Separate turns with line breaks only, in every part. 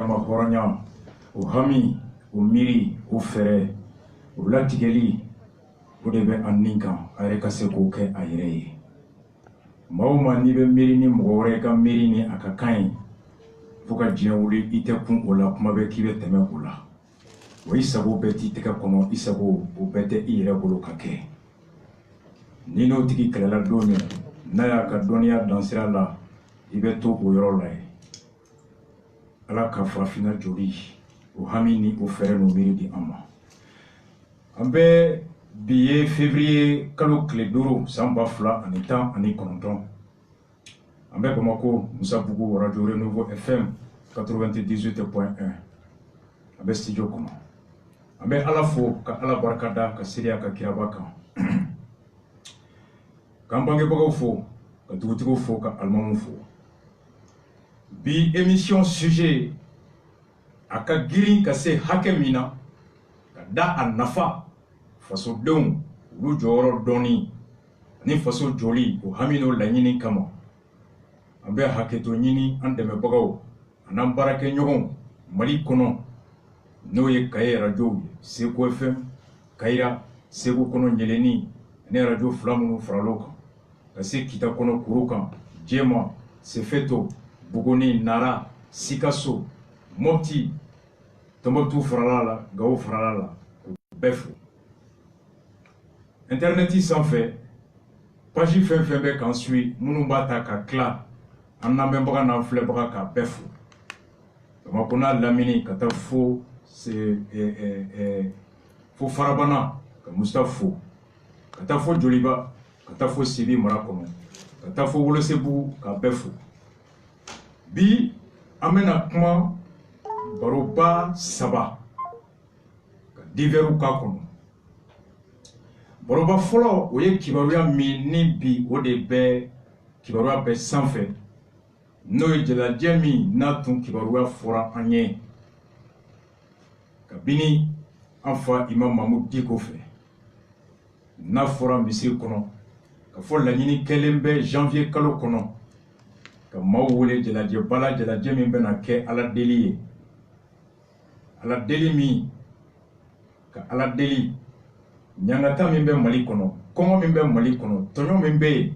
ma hɔrɔnya o hami o miiri o fɛrɛ o latigɛli o de bɛ an nin kan a yɛrɛ ka se k'o kɛ a yɛrɛ ye maa o maa n'i bɛ miiri ni mɔgɔ wɛrɛ ka miiri ni a ka kan ye fo ka diɲɛ wuli i tɛ kun o la kuma bɛ k'i bɛ tɛmɛ o la wa i sago bɛɛ t'i tɛgɛ kɔnɔ i sago o bɛɛ tɛ i yɛrɛ bolo ka kɛ ni n'o tigi kɛlɛla don min n'a y'a ka dɔnniya dan sira la i bɛ to o yɔrɔ la ye ala ka farafinna joli o hami ni o fɛrɛ n'o miiri di an ma an bɛ bi ye février kalo tile 5 san 2019 an bɛ Bamako Musabugu radio Renouveau FM 98.1 an bɛ studio kɔnɔ an bɛ ala fo ka ala barikada ka seereya ka kiraba kan k'an bangebagaw fo ka dugutigiw fo ka alimamuw fo bi émission sujet a ka girin ka se hakɛ min na ka da a nafa fasodenw olu jɔyɔrɔ dɔɔni ani faso joli o hami n'o laɲini kama an bɛ hakɛto ɲini an dɛmɛbagaw an'an baarakɛɲɔgɔnw Mali kɔnɔ n'o ye Kaye radio ye Seko FM Kayira Segu kɔnɔ Ɲeleni ani radio 2 minnu faral'o kan ka se Kita kɔnɔ Kuru kan Jema Sefeto Buguni Nara Sikaso Mopti Tombouctou farala la Gao farala la bɛɛ fo internet sanfɛ page fɛn fɛn bɛ kan suit minnu b'a ta ka tila an lamɛnbaga n'an filɛbaga ka bɛɛ fo Bamako n'a lamini ka taa fo Farabana ka Mustafa fo ka taa fo Joliba ka taa fo Sibi mara kɔnɔ ka taa fo Wolosebugu ka bɛɛ fo bi an bɛna kuma baroba 3 ka diveru k'a kɔnɔ baroba fɔlɔ o ye kibaruya min ni bi o de bɛ kibaruya bɛɛ sanfɛ n'o ye jalajɛ min n'a tun kibaruya fɔra an ye kabini an fa Imam Mamudu Diko fɛ n'a fɔra misiri kɔnɔ ka fɔ laɲini kɛlen bɛ janvier kalo kɔnɔ ka maaw wele jalajɛ bala jalajɛ min bɛna kɛ ala deli ye ala deli min ka ala deli ɲangata min bɛ Mali kɔnɔ kɔngɔ min bɛ Mali kɔnɔ tɔɲɔ min bɛ yen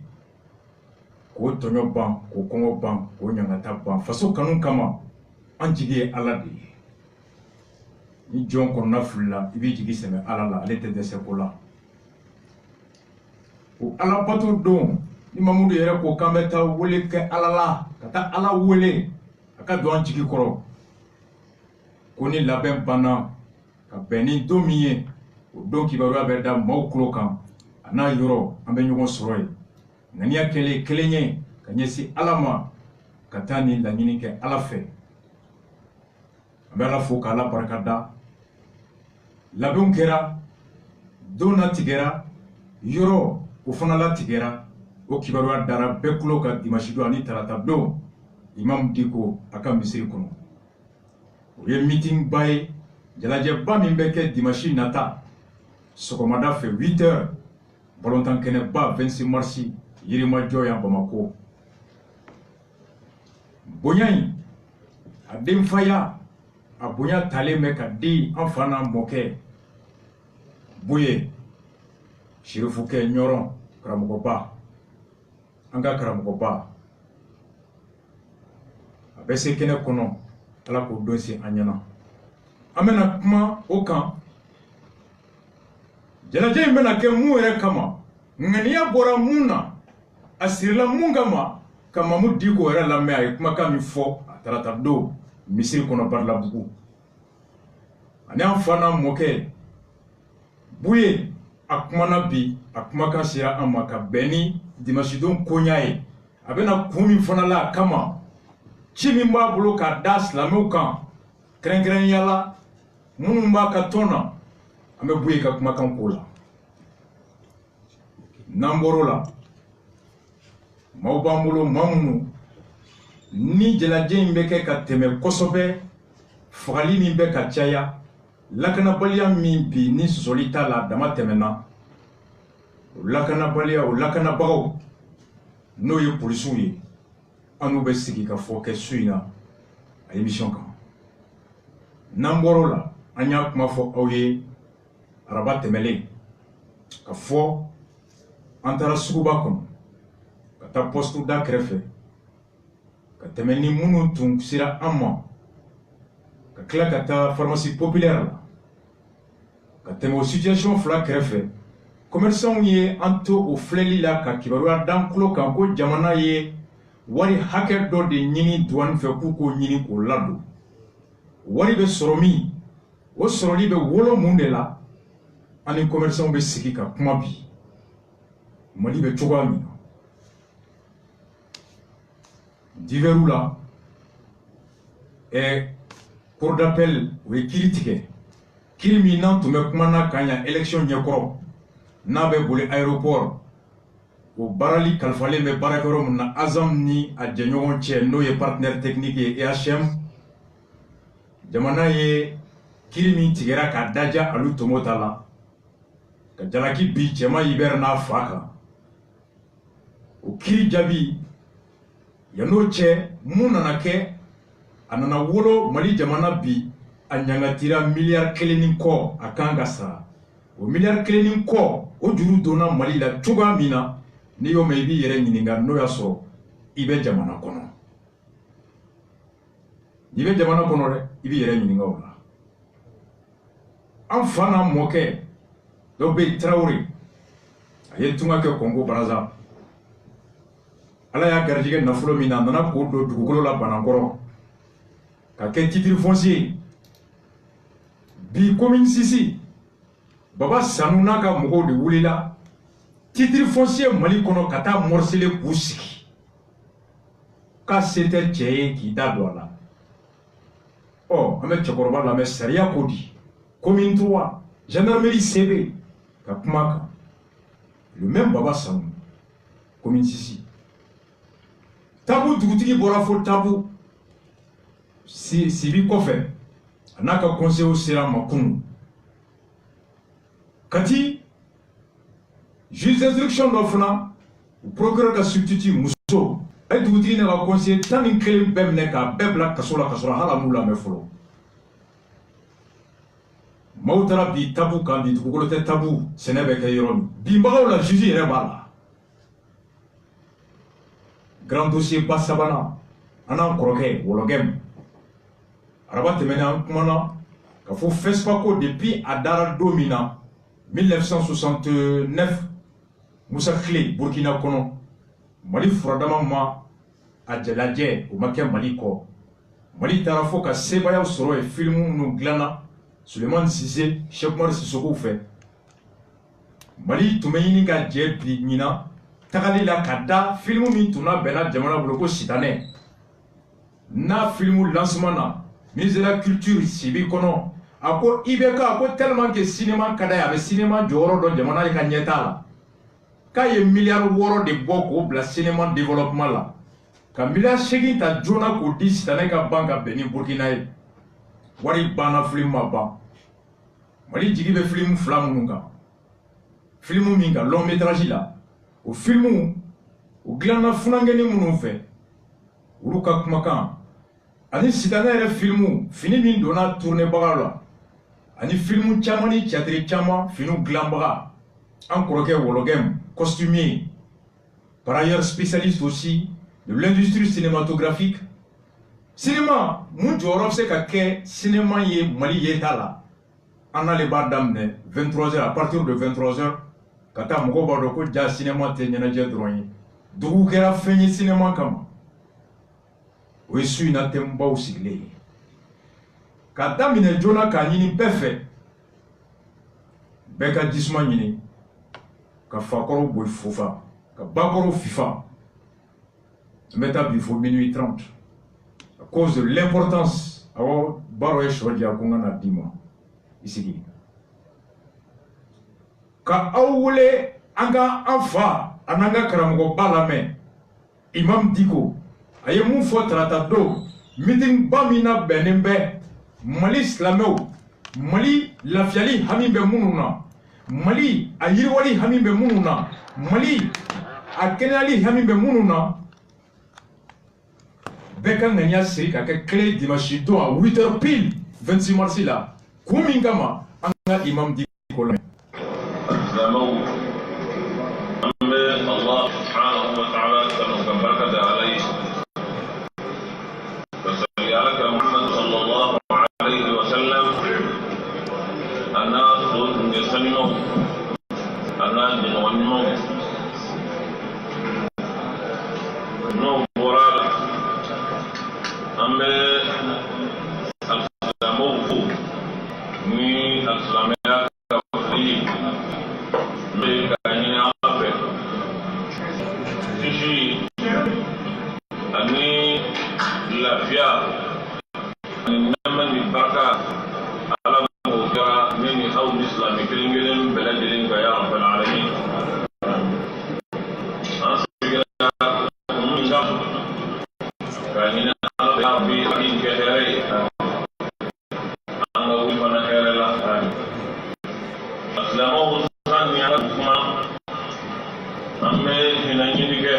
k'o tɔɲɔ ban k'o kɔngɔ ban k'o ɲangata ban faso kanu kama an jigi ye ala de ye ni jɔn kɔnɔna filila i b'i jigi sɛmɛ ala la ale tɛ dɛsɛ ko la o ala bato don ni Mamudu yɛrɛ ko k'an bɛ taa wele kɛ ala la ka taa ala wele a ka don an jigi kɔrɔ ko ni labɛn banna ka bɛn ni don min ye o don kibaruya bɛ da maaw tulo kan a n'a yɔrɔ an bɛ ɲɔgɔn sɔrɔ yen ŋaniya kɛlen kelen ye ka ɲɛsin ala ma ka taa ni laɲini kɛ ala fɛ an bɛ ala fo ka ala barikada labɛnw kɛra don natigɛra yɔrɔ o fana latigɛra o kibaruya dara bɛɛ tulo ka dimanche don ani tarata don Imam Diko a ka misiri kɔnɔ o ye meeting ba ye jalajɛba min bɛ kɛ dimanche nata sɔgɔmada fɛ 8 heures balontan kɛnɛba 26 mars Yirimajɔ yan Bamako bonya in a denfaya a bonya talen bɛ ka di an fa n'an mɔkɛ Boye Sirifukɛ Ɲɔrɔn karamɔgɔba an ka karamɔgɔba a bɛ se kɛnɛ kɔnɔ ala k'o don se an ɲɛna an bɛna kuma o kan jalajɛ in bɛna kɛ mun yɛrɛ kama ŋaniya bɔra mun na a sirila mun kama ka Mamudu Diko yɛrɛ lamɛn a ye kumakan min fɔ a tarata don misiri kɔnɔ Barilabugu ani an fa n'an mɔkɛ Boye a kumana bi a kumakan sera an ma ka bɛn ni dimanche don koɲa ye a bɛna kun min fana la a kama ci min b'a bolo k'a da silamɛw kan kɛrɛnkɛrɛnnenya la minnu b'a ka tɔn na an bɛ Boye ka kumakan k'o la n'an bɔr'o la maaw b'an bolo maa minnu ni jalajɛ in bɛ kɛ ka tɛmɛ kosɛbɛ fagali min bɛ ka caya lakanabaliya min bi ni sɔsɔli t'a la dama tɛmɛna o lakanabaliya o lakanabagaw n'o ye polisiw ye an n'u bɛ sigi ka fɔ kɛ su in na a émission kan Namborola, Anya Kumafo Oye, Rabat Temele, Kafo, Antara Subakon, Kata Postu da Krefe, Katemeni Munu Tung Sira Amma, Kakla Kata Pharmacie Populaire, Katemo Situation Fla Krefe, Commerçant Ye Anto au Fleli la Kakibarua Danklo Kanko Jamana Ye, Wari Hacker do de Nini Douane Fekuko Nini Kolado. Wari be soromi o soroli be wolo munde la ani commerçant be siki ka kuma bi mali be cogoya min na diveru la cour d'appel o ye kiri tigɛ kiri min n'an tun bɛ kuma na kan ya élection ɲɛkɔrɔ n'a bɛ boli aéroport o baarali kalifalen bɛ baarakɛyɔrɔ min na Azam ni a jɛɲɔgɔn cɛ n'o ye partenaire technique ye EHM jamana ye kiri min tigɛra ka daja alu tomota la ka jalaki bi cɛma Ibɛri n'a fa kan o kiri jaabi yan'o cɛ mun nana kɛ a nana wolo Mali jamana bi a ɲangatira miliyari 1 ni kɔ a kan ka sara o miliyari 1 ni kɔ o juru donna Mali la cogoya min na n'i y'o mɛn i b'i yɛrɛ ɲininka n'o y'a sɔrɔ i bɛ jamana kɔnɔ n'i bɛ jamana kɔnɔ dɛ i b'i yɛrɛ ɲininka o la an fa n'a mɔkɛ dɔ bɛ yen Tarawele a ye tunga kɛ Congo Brazza Ala y'a garijɛgɛ nafolo min na a nana k'o don dugukolo la Banankɔrɔ ka kɛ titre foncier bi commune 6 Baba Sanu n'a ka mɔgɔw de wulila titre foncier Mali kɔnɔ ka taa morceler k'u sigi k'a se tɛ cɛ ye k'i da don a la an bɛ cɛkɔrɔba lamɛn sariya ko di commune 3 gendarmerie CB ka kuma kan le même Baba Sanu commune 6 Tabu dugutigi bɔra fo Tabu Sibi kɔfɛ a n'a ka conseiller sera ma kunu kati juge d'instruction dɔ fana procureur ka substitut muso a ye dugutigi n'a ka conseiller 11 bɛɛ minɛ k'a bɛɛ bila kaso la ka sɔrɔ hali a m'u lamɛn fɔlɔ maaw taara bi Tabu kan bi dugukolo tɛ Tabu sɛnɛ bɛ kɛ yɔrɔ min binbagaw la juge yɛrɛ b'a la grand dossier ba sabanan an n'an kɔrɔkɛ Wɔlɔgɛm araba tɛmɛnen an kumana ka fɔ FESPACO depuis a dara don min na 1969 Musa Kile Burkina kɔnɔ Mali furadama ma a jalajɛ o ma kɛ Mali kɔ Mali taara fɔ ka sebaaya sɔrɔ yen film minnu dilanna Sulemani Sise Cheikh Umar Sissokow fɛ Mali tun bɛ ɲini ka jɛ bi ɲina tagali la ka da film min tun labɛnna jamana bolo ko Sitanɛ n'a film lancement na ministre de la culture Sibi kɔnɔ a ko IBK a ko tellement que cinéma ka d'a ye a bɛ cinéma jɔyɔrɔ dɔ jamana ka ɲɛtaa la k'a ye miliyari 6 de bɔ k'o bila cinéma développement la ka miliyari 8 ta joona k'o di Sitanɛ ka ban ka bɛn ni Burkina ye wari banna film ma ban Mali jigi bɛ film 2 minnu kan film min kan long métrage la o film o dilanna funankɛni minnu fɛ olu ka kumakan ani Sitanɛ yɛrɛ film fini min donna tournebaga la ani film caman ni théâtre caman finiw dilanbaga an kɔrɔkɛ Wɔlɔgɛm costumier par ailleurs spécialiste aussi de l'industrie cinématographique cinéma mun jɔyɔrɔ bɛ se ka kɛ cinéma ye Mali yeta la an n'ale b'a daminɛ 23h à partir de 23h ka taa mɔgɔw b'a dɔn ko ja cinéma tɛ ɲɛnajɛ dɔrɔn ye dugu kɛra fɛn ye cinéma kama o ye su in na thèmebaw sigilen ye ka daminɛ joona k'a ɲini bɛɛ fɛ bɛɛ ka jisuma ɲini ka fakɔrɔw boli fofa ka bakɔrɔw fifa n bɛ taa bi fo minuit 30 à cause de l'importance awɔ baro ye sɔ diya ko n ka na d'i ma i sigi ka aw wele an ka an fa a n'an ka karamɔgɔba lamɛn Imam Diko a ye mun fɔ tarata don meeting ba min na bɛnnen bɛ Mali silamɛw Mali lafiyali hami bɛ minnu na Mali a yiriwali hami bɛ minnu na Mali a kɛnɛyali hami bɛ minnu na bɛɛ ka ŋaniya siri ka kɛ kelen dimanche don à 8h pile 26 mars la kun min kama an ka imam di ko la
Allah subhanahu wa ta'ala kanu kan baraka da alai fasali alaka Muhammad sallallahu alaihi wa sallam ana sun ne sanino ana din wannan no moral ambe al-islamu ni al-islamiyya ka fi me kani ape sisi ani lafiya ni naman ni baraka ala mo ga ni hawl islami kilingelen beladin ga ya rabbal alamin kani na rabbi akin ke hele anga wi mana hele la islamu san ya kuma amme hinani dige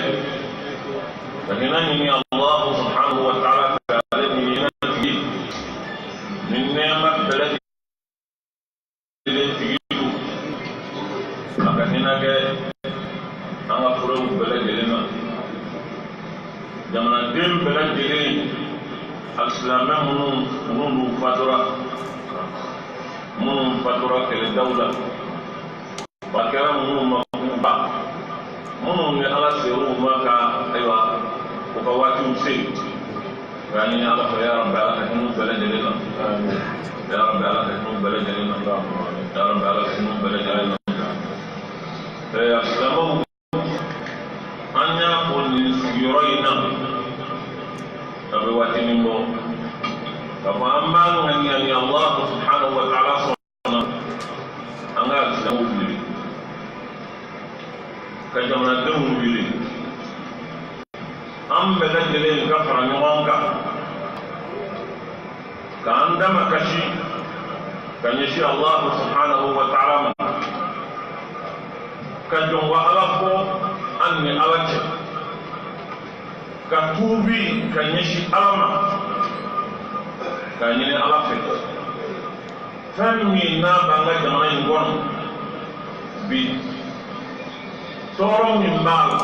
hinani Allah subhanahu wa ta'ala kale ni nati min nemat beladi tigidu maka hinage anga puru beladi lena jamana dem beladi al-islam munu fatura kele dawla bakara munu makuba munu ne ala seru maka aywa ko ka wati usse gani ala fa ya rabbi ala kanu balajalina ya rabbi ala kanu balajalina ya rabbi ala kanu balajalina ya islamu anya poni yoroina tabe wati nimbo kama ambang ngani Allah subhanahu wa ta'ala sona anga islamu bili ka jamana denw wili an bɛɛ lajɛlen ka fara ɲɔgɔn kan k'an dama kasi ka ɲɛsin Allah subhanahu wa ta'ala ma ka jɔnwa ala kɔ an ni ala cɛ ka tuubi ka ɲɛsin ala ma ka ɲini ala fɛ fɛn min n'a b'an ka jamana in kɔnɔ bi tɔɔrɔ min b'a la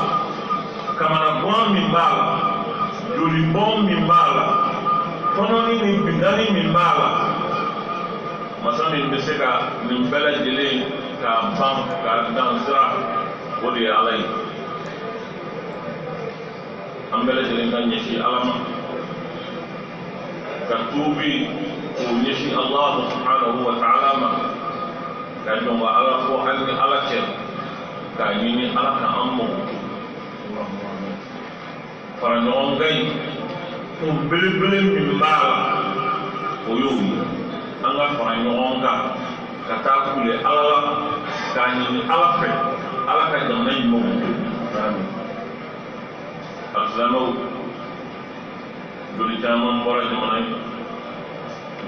kamanagan min b'a la jolibɔn min b'a la tɔnɔni ni bindani min b'a la masa min bɛ se ka nin bɛɛ lajɛlen k'a ban k'a dan sira o de ye ala ye an bɛɛ lajɛlen ka ɲɛsin ala ma ka tuubi k'o ɲɛsin Allah subhanahu wa ta'ala ma ka jɔn ka ala fɔ an ni ala cɛ k'a ɲini ala ka an mɔ fara ɲɔgɔn kan ye kun belebele min b'a la o y'o ye an ka fara ɲɔgɔn kan ka taa kule ala la k'a ɲini ala fɛ ala ka jamana in mɔ alisilamɛw joli caman bɔra jamana in na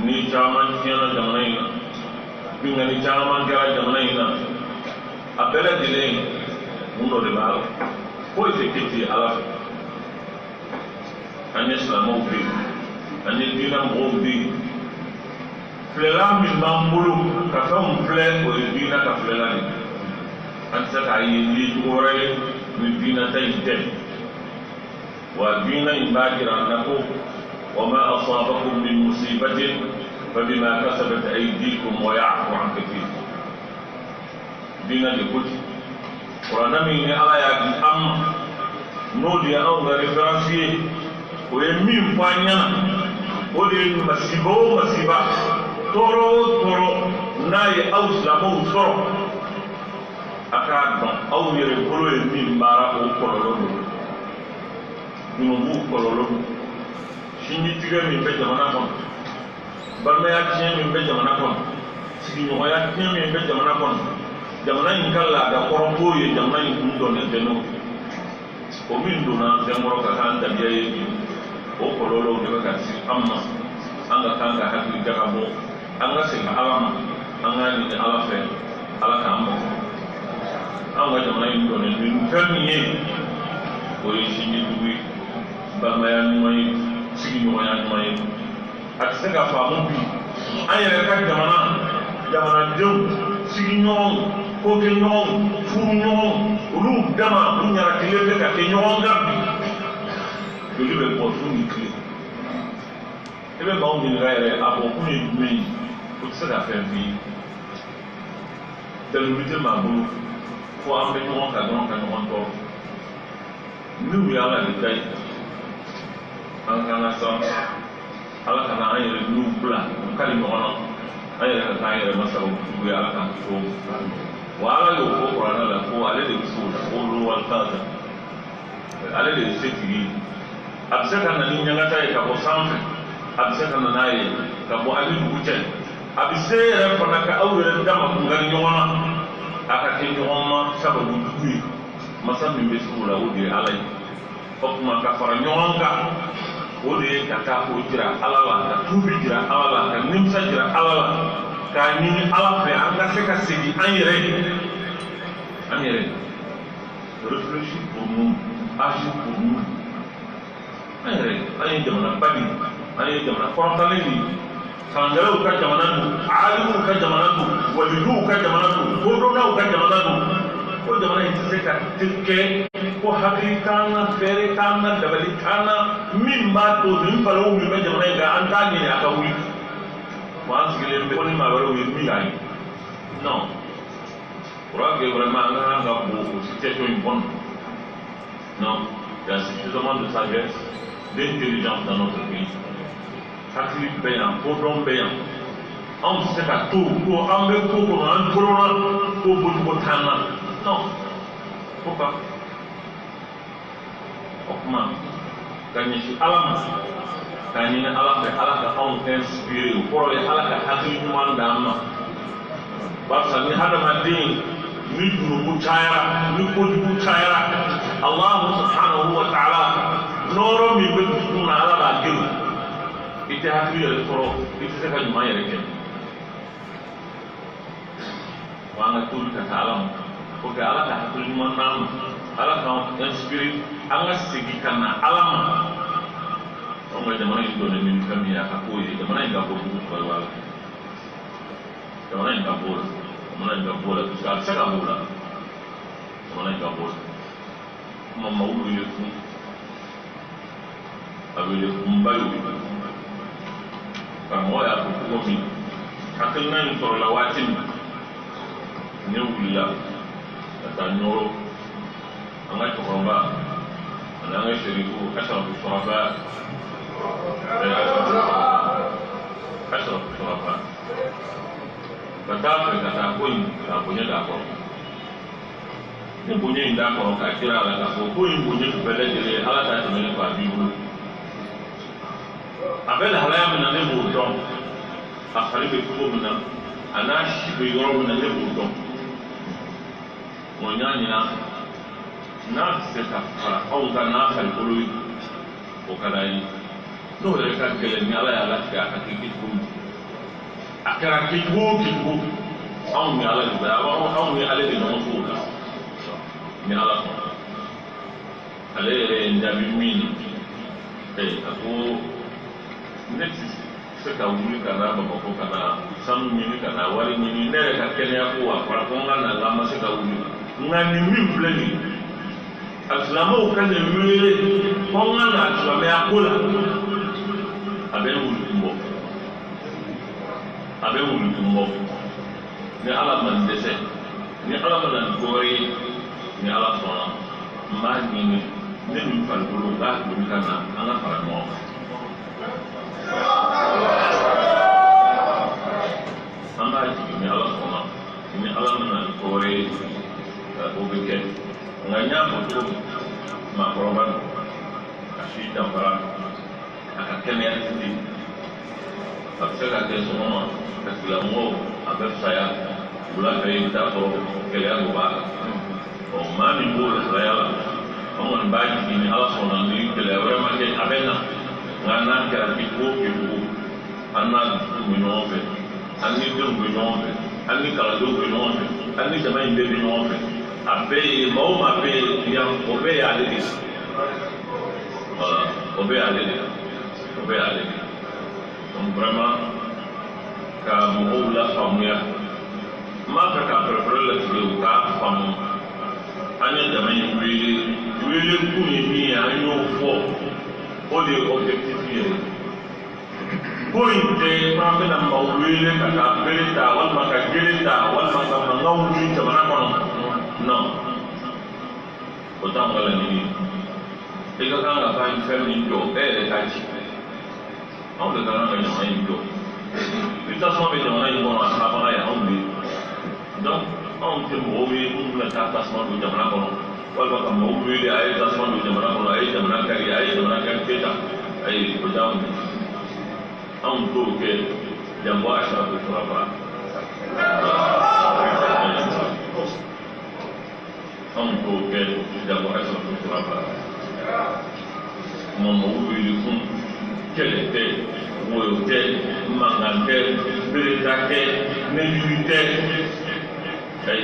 ni caman tiɲɛna jamana in na bingani caman kɛra jamana in na a bɛɛ lajɛlen mun dɔ de b'a la foyi tɛ kɛ ten ala fɛ an ye silamɛw bɛ yen an ye diinɛ mɔgɔw bɛ yen filɛla min b'an bolo ka fɛnw filɛ o ye diinɛ ka filɛla de an tɛ se k'a ye ni cogo wɛrɛ ye ni diinɛ ta in tɛ wa diinɛ in b'a jira an na ko wa ma asabakum min musibatin fabima kasabat aydikum wa ya'fu an kathir diinɛ de ko ten kuranɛ min ni ala y'a di an ma n'o de ye anw ka référence ye o ye min fɔ an ɲɛna o de ye masiba o masiba tɔɔrɔ o tɔɔrɔ n'a ye aw silamɛw sɔrɔ a k'a dɔn aw yɛrɛ bolo ye min baara o kɔlɔlɔ don junubu kɔlɔlɔ don sinji tigɛ min bɛ jamana kɔnɔ balimaya tiɲɛ min bɛ jamana kɔnɔ sigiɲɔgɔnya tiɲɛ min bɛ jamana kɔnɔ jamana in ka laada kɔrɔ t'o ye jamana in kun dɔnnen tɛ n'o o min donna an fɛn kɔrɔ ka k'an tabiya ye bi o kɔlɔlɔw de bɛ ka se an ma an ka kan ka hakili jagabɔ an ka segin ala ma an ka ɲini ala fɛ ala k'an mɔ an ka jamana in dɔnnen nin fɛn min ye o ye sinjijugu ye balimaya ɲuman ye sigiɲɔgɔnya ɲuman ye a tɛ se ka faamu bi an yɛrɛ ka jamanadenw sigi ɲɔgɔn ko kɛ ɲɔgɔn furu ɲɔgɔn olu dama u ɲarakile bɛ ka kɛ ɲɔgɔn kan bi joli bɛ bɔ su ni tile i bɛ maaw ɲininka yɛrɛ a bɔ kun ye jumɛn ye o tɛ se ka fɛn f'i ye dalilu tɛ maa bolo fo an bɛ ɲɔgɔn kan dɔrɔn ka ɲɔgɔn tɔɔrɔ n'u ye ala de ta ye an kan ka siran ala kana an yɛrɛ n'u bila u ka di ɲɔgɔn na an yɛrɛ ka taa an yɛrɛ masaw jugu ye ala k'an kisi o ma wa ala y'o fɔ kuranɛ la ko ale de bɛ se o la ko olu wali t'a la ale de ye setigi ye a bɛ se ka na ni ɲangata ye ka bɔ sanfɛ a bɛ se ka na n'a ye ka bɔ hali dugu cɛ a bɛ se yɛrɛ fana ka aw yɛrɛ dama kun ka di ɲɔgɔn na a ka kɛ ɲɔgɔn ma sababu jugu ye masa min bɛ se o la o de ye ala ye o tuma ka fara ɲɔgɔn kan o de ye ka taa o jira ala la ka tuubi jira ala la ka nimisa jira ala la k'a ɲini ala fɛ an ka se ka segin an yɛrɛ réfléchir pour nous agir pour nous an yɛrɛ an ye jamana ba de an ye jamana kɔrɔtalen de kalanjɛrɛw ka jamana don alimuw ka jamana don walijuw ka jamana don kodɔnnaw ka jamana don ko jamana in tɛ se ka kɛ ko hakili t'an na fɛɛrɛ t'an na dabali t'an na min b'a to nin balawu min bɛ jamana in kan an t'a ɲini a ka wuli wa an sigilen bɛ ko ni maa wɛrɛw ye min y'a ye non pour que vraiment an ka kan ka bon o situation in kɔnɔ non il y a suffisamment de sagesse d'intelligence dans notre pays hakili bɛ yan kodɔn bɛ yan anw tɛ se ka to ko an bɛ ko kɔnɔ an torona ko bɔcogo t'an na non pourquoi o kuma ka ɲɛsin ala ma ka ɲini ala fɛ ala ka anw inspiré o kɔrɔ ye ala ka hakili ɲuman d'an ma barisa ni hadamaden ni jurumu cayara ni kojugu cayara Allahu subhanahu wa ta'ala nɔrɔ min bɛ dusukun na ala b'a gɛn i tɛ hakili yɛrɛ sɔrɔ i tɛ se ka ɲuman yɛrɛ kɛ wa an ka tolu ka taa ala ma pour que ala ka hakili ɲuman d'an ma ala k'an inspiré an ka segin ka na ala ma anw ka jamana in dɔnnen ni fɛn min ye a ka k'o ye jamana in ka bɔ dugu tɔgɔ b'a la jamana in ka bɔ o la jamana in ka bɔ o la parce que a bɛ se ka bɔ o la jamana in ka bɔ o la kuma maaw wele kun a wele kunba ye o karamɔgɔ y'a fɔ cogo min hakilina in sɔrɔla waati min ne wulila ka taa ɲɔrɔ an ka cɛkɔrɔba ani an ka serifu Asarafu Suraba Asarafu Suraba ka taa fɛ ka taa ko in k'a bonya d'a kɔrɔ ni bonya in d'a kɔrɔ k'a jira a la k'a fɔ ko in bonya bɛɛ lajɛlen ala t'a tɛmɛ ne kɔ a b'i bolo a bɛ lahalaya min na ne b'o dɔn a fari bɛ cogo min na a n'a si bɛ yɔrɔ min na ne b'o dɔn n y'a ɲini a fɛ n'a bɛ se ka fara anw kan n'a farikolo ye o ka d'an ye n'o yɛrɛ ka gɛlɛn ni ala y'a latigɛ a ka kɛ kɛcogo min a kɛra kɛcogo o kɛcogo anw ni ala de bɛ anw ni ale de ɲɔgɔn fo o la ni ala sɔnna ale yɛrɛ ye n jaabi min ye a ko ne tɛ se ka wuli ka na Bamakɔ ka na sanu ɲini ka na wari ɲini ne yɛrɛ ka kɛnɛya ko a fɔra ko n ka na n ka ma se ka wuli nka nin min filɛ nin ye alisilamɛw ka nin wele ko n ka na alisilamɛya ko la a bɛ wuli kun bɔ a bɛ wuli kun bɔ ni ala ma n dɛsɛ ni ala ma na nin ko wɛrɛ ye ni ala sɔnna n b'a ɲini ne nin farikolo n k'a doni ka na an ka fara ɲɔgɔn kan. An b'a jigin ni ala sɔnna ni ala nana ni ko wɛrɛ ye o bɛ kɛ nka n y'a fɔ cogo min maakɔrɔba don a si danfara a ka kɛnɛya tigi a bɛ se ka kɛ sɔgɔma ka tigilamɔgɔw a bɛ fisaya wula fɛ i bɛ taa sɔrɔ gɛlɛya dɔ b'a la maa min b'o lahalaya la an kɔni b'a jigin ni ala sɔnna ni gɛlɛya wɛrɛ ma kɛ a bɛ na nka n'a kɛra kɛcogo o kɛcogo an n'a dusu bɛ ɲɔgɔn fɛ an ni denw bɛ ɲɔgɔn fɛ an ni kalandenw bɛ ɲɔgɔn fɛ an ni jama in bɛɛ bɛ ɲɔgɔn fɛ a bɛɛ ye maa o maa bɛ yan o bɛɛ y'ale de ye voilà o bɛɛ y'ale de ye o bɛɛ y'ale de ye donc vraiment famuya ma ka prepare la tu ka famu anya da mai wele ku ni anyo fo o de objectif ye point de ma ka na ma wele ka ka belita wal ma ka gelita wal ma ka na ngawu ni jamana kono no o ta ngala ni e ka nga fa infemi do e ka chi on le kana ka nyama ni do ita so be jamana ni kono asa ba ya on ni donc on te mo we on la ta ta so do jamana kono wal ba ka mo we le ay ta so do jamana kono ay jamana ka ri ay jamana ka keta ay ko jaw ni on to ke jambo asha ko fara on to ke jambo asha ko fara mo we le fun quel était woyote mangante beretake nejurite ay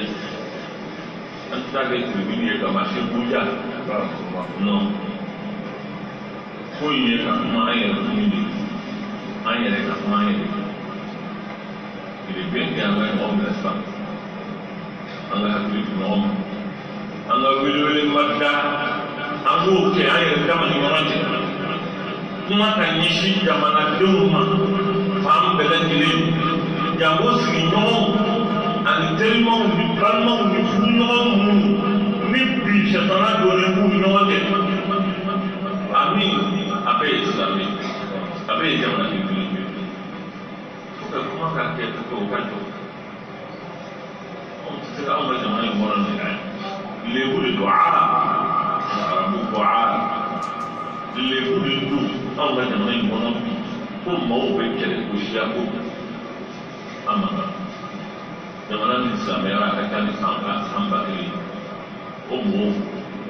antake tribune ka marché buja non foye ka ma ay ni ay ka ma ay il est bien qu'il y a un homme là anga hakili no anga wele madda ango ke ay kama ni morante kuma ka ɲɛsin jamanadenw ma fan bɛɛ lajɛlen jango sigiɲɔgɔnw ani terimaw ni balimaw ni furuɲɔgɔn minnu ni bi sɛtana donnen b'u ɲɔgɔn cɛ ami a bɛɛ ye silamɛ a bɛɛ ye jamanaden kelen ye fo ka kuma ka kɛ fo ka jɔ anw tɛ se ka anw ka jamana in kɔnɔ ni lebu de don arabu bɔ lebu de don anw ka jamana in kɔnɔ bi ko maaw bɛ kɛlɛ ko siya ko amaka jamana ni silamɛya ka ca ni san ba kelen o mɔgɔw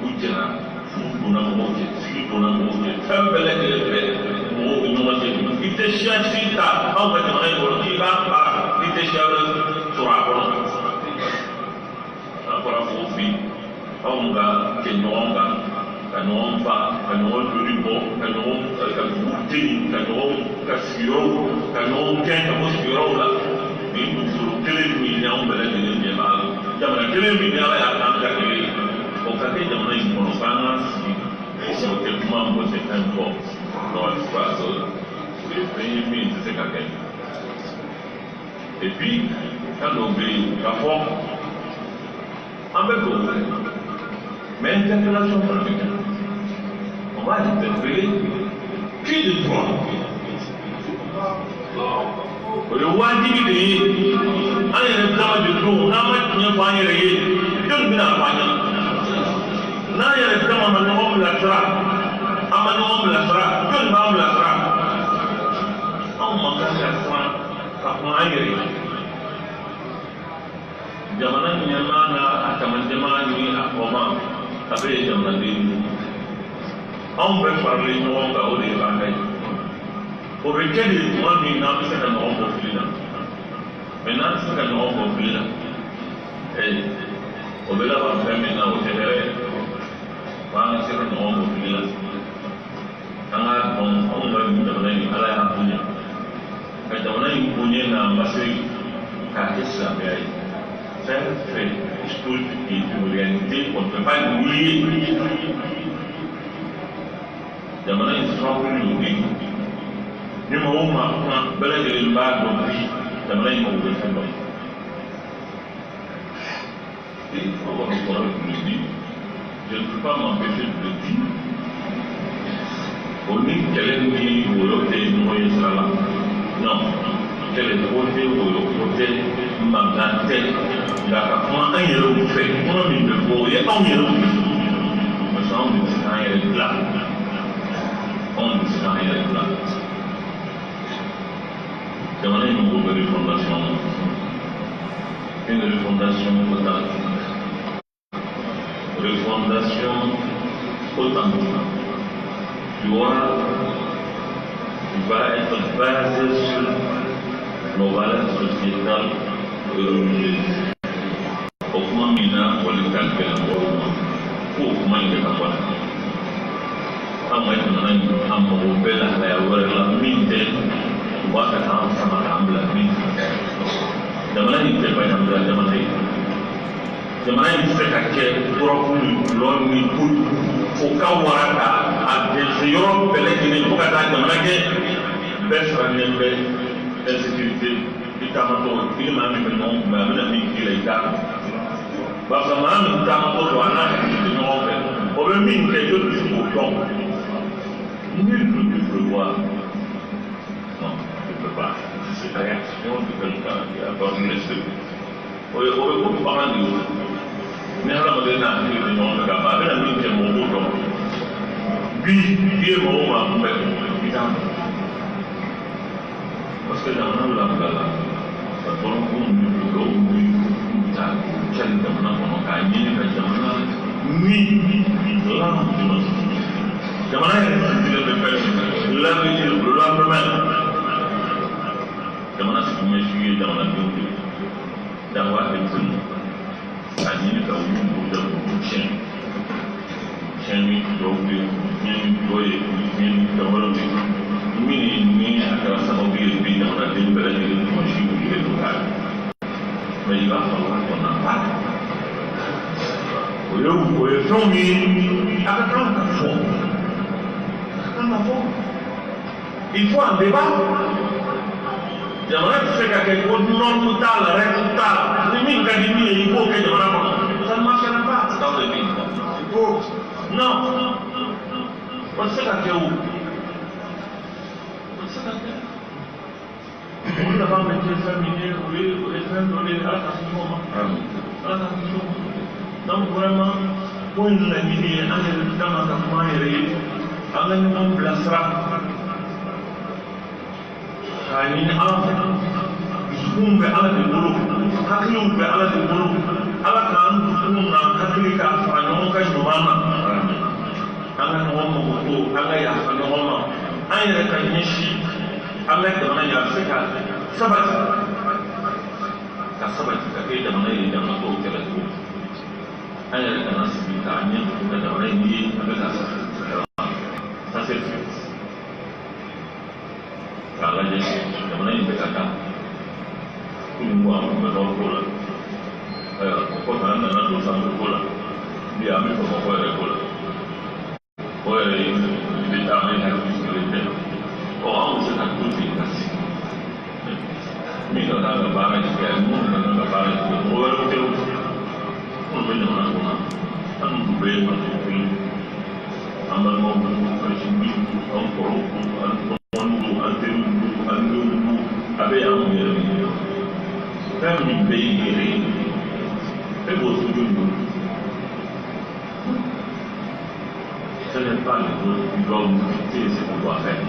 u jɛra furu donna mɔgɔw cɛ sigi donna mɔgɔw cɛ fɛn bɛɛ lajɛlen bɛ mɔgɔw bɛ ɲɔgɔn cɛ i tɛ siya si ta anw ka jamana in kɔnɔ k'i b'a baara i tɛ siya wɛrɛ sɔrɔ a kɔnɔ a fɔra ko bi anw ka kɛ ɲɔgɔn kan ka ɲɔgɔn fa ka ɲɔgɔn joli bɔ ka ɲɔgɔn ka dugu den ka ɲɔgɔn ka sigiyɔrɔw ka ɲɔgɔn gɛn ka bɔ sigiyɔrɔw la nin dugukolo kelen min ni anw bɛɛ lajɛlen ɲɛ b'a la jamana kelen min ni ala y'a k'an ka kelen o ka kɛ jamana in kɔnɔ k'an ka sigi o tɛ kuma mɔgɔ tɛ fɛn fɔ non il faut que o ye fɛn ye min tɛ se ka kɛ et puis fɛn dɔw bɛ yen ka fɔ an bɛ don mais interpellation fana bɛ kɛ. On va interpeller qui de toi? Le wajibi de ye an yɛrɛ dama de don n'an ma tiɲɛ fɔ an yɛrɛ ye jɔn bɛna fɔ an ɲɛna n'an yɛrɛ dama ma ɲɔgɔn bilasira an ma ɲɔgɔn bilasira jɔn b'an bilasira anw ma kan ka kuma an yɛrɛ ye jamana ɲɛmaa n'a camancɛma ni a kɔma a bɛ ye jamanaden ye. Anw bɛ faralen ɲɔgɔn kan o de ye b'an ka ye o bɛ kɛ de tuma min n'an bɛ se ka ɲɔgɔn bɔ fili la mɛ n'an tɛ se ka ɲɔgɔn bɔ fili la o bɛ laban fɛn min na o tɛ hɛrɛ ye f'an ka se ka ɲɔgɔn bɔ fili la an k'a dɔn anw ka nin jamana in ala y'a bonya ka jamana in bonya n'a ma se k'a kɛ silamɛya ye fɛn fɛn historique et de réalité on ne peut pas nier. Jamana in sababu ni ni mɔgɔw ma kuma bɛɛ lajɛlen b'a dɔn bi jamana in mago bɛ fɛn dɔ ye o kɔni kɔrɔ de le dit je ne peux pas m'empêcher de le dire o ni kɛlɛ ni woyo tɛ ɲɔgɔn ye sira la non kɛlɛ ko tɛ woyo ko tɛ mankan tɛ nka ka kuma an yɛrɛw fɛ kuma min bɛ fɔ o ye anw yɛrɛw ye parce que anw de bɛ se k'an yɛrɛ dilan. On ne sait rien de là. Jamana in mago bɛ refondation une refondation authentique. Refondation authentique. Tu va être basée sur nos valeurs sociétales et religieuses. Au moment mina, on les calcule pour comment il est capable. An ma jamana in an mago bɛɛ lahalaya wɛrɛ la min tɛ u b'a ka taa an sama k'an bila min jamana in tɛ baɲumankɛla jamana ye jamana in tɛ se ka kɛ dɔrɔku ni gulɔ ni kojugu fo ka wara ka a dɛsɛ yɔrɔ bɛɛ lajɛlen fo ka taa jamana kɛ bɛɛ sarannen bɛ insécurité i taamatɔ i ni maa min bɛ ɲɔgɔn kunbɛn a bɛna min k'i la i t'a dɔn parce que maa min taamatɔ don a n'a tigi tɛ ɲɔgɔn fɛ o bɛ min kɛ joli bɛ se k'o dɔn nul ne peut prévoir non ne peut pas c'est la réaction de quelqu'un qui a pas une espèce o ye ko bagan de ye ni hadamaden n'a hakili bɛ ɲɔgɔn fɛ ka ban a bɛna min kɛ mɔgɔw b'o dɔn bi i ye mɔgɔw maa kunbɛn i t'a dɔn parce que jamana labila la ka dɔrɔnku ninnu dɔw bɛ ta cɛli jamana kɔnɔ k'a ɲini ka jamana min lamɔ jamana yɛrɛ sigilen bɛ fɛn l'avenir le lendemain jamana sigi ɲɛsigi ye jamanadenw de ye jango a denmisɛnninw k'a ɲini ka wuli k'u jɛ k'u tiɲɛ tiɲɛni dɔw bɛ yen tiɲɛni dɔ ye tiɲɛni dɔ wɛrɛw ye min ni a kɛra sababu ye bi jamanaden bɛɛ lajɛlen kɔlɔsi wulilen don k'a ye mɛ i b'a sɔrɔ a kɔnɔna ba o ye fɛnw ye a ka kan ka fɔ. Il faut un débat. Jamana tɛ se ka kɛ ko norme t'a la règle t'a la ni min ka di min ye i b'o kɛ jamana kɔnɔ ça ne marchera pas dans le pays. Non o tɛ se ka kɛ o tɛ se ka kɛ olu laban bɛ kɛ fɛn min ye o ye fɛn dɔ de ye ala ka kisi ɲɔgɔn ma ala ka kisi ɲɔgɔn ma donc vraiment ko in laɲini ye an yɛrɛ kan ka kuma an yɛrɛ ye. An ka ɲɔgɔn bilasira k'a ɲini ala fɛ dusukun bɛ ala de bolo hakiliw bɛ ala de bolo ala k'an dusukun n'an hakili k'a fara ɲɔgɔn ka ɲuman na an ka ɲɔgɔn mago to an ka yafa ɲɔgɔn ma an yɛrɛ ka ɲɛsin an ka jamana ye a bɛ se ka sabati ka kɛ jamana ye jamana tɔw kɛlɛ cogo an yɛrɛ kana sigi k'a ɲɛ tugu ka jamana in ye a bɛ ka sabati. Ça c'est fait. Car la jamana in bɛ ka taa komi ko an bɛ nɔrɔ ko la o kɔfɛ an nana don sanfɛ ko la bi an bɛ bamakɔ yɛrɛ ko la o yɛrɛ ye bɛ taa an ye hakili sigilen tɛ ɔ an bɛ se ka to ten ka sigi min ka kan ka baara kɛ minnu ka kan ka baara kɛ mɔgɔ wɛrɛw tɛ o minnu bɛ jamana kɔnɔ an n'u bɛɛ ye faso kelen. An balimaw an sinjiw an kɔrɔw an dɔgɔninw an teriw an denw a bɛ y'anw yɛrɛ de ye fɛn min bɛ y'i yɛrɛ ye e b'o sojo don ce n'est pas les autres qui doivent nous dicter ce qu'on doit faire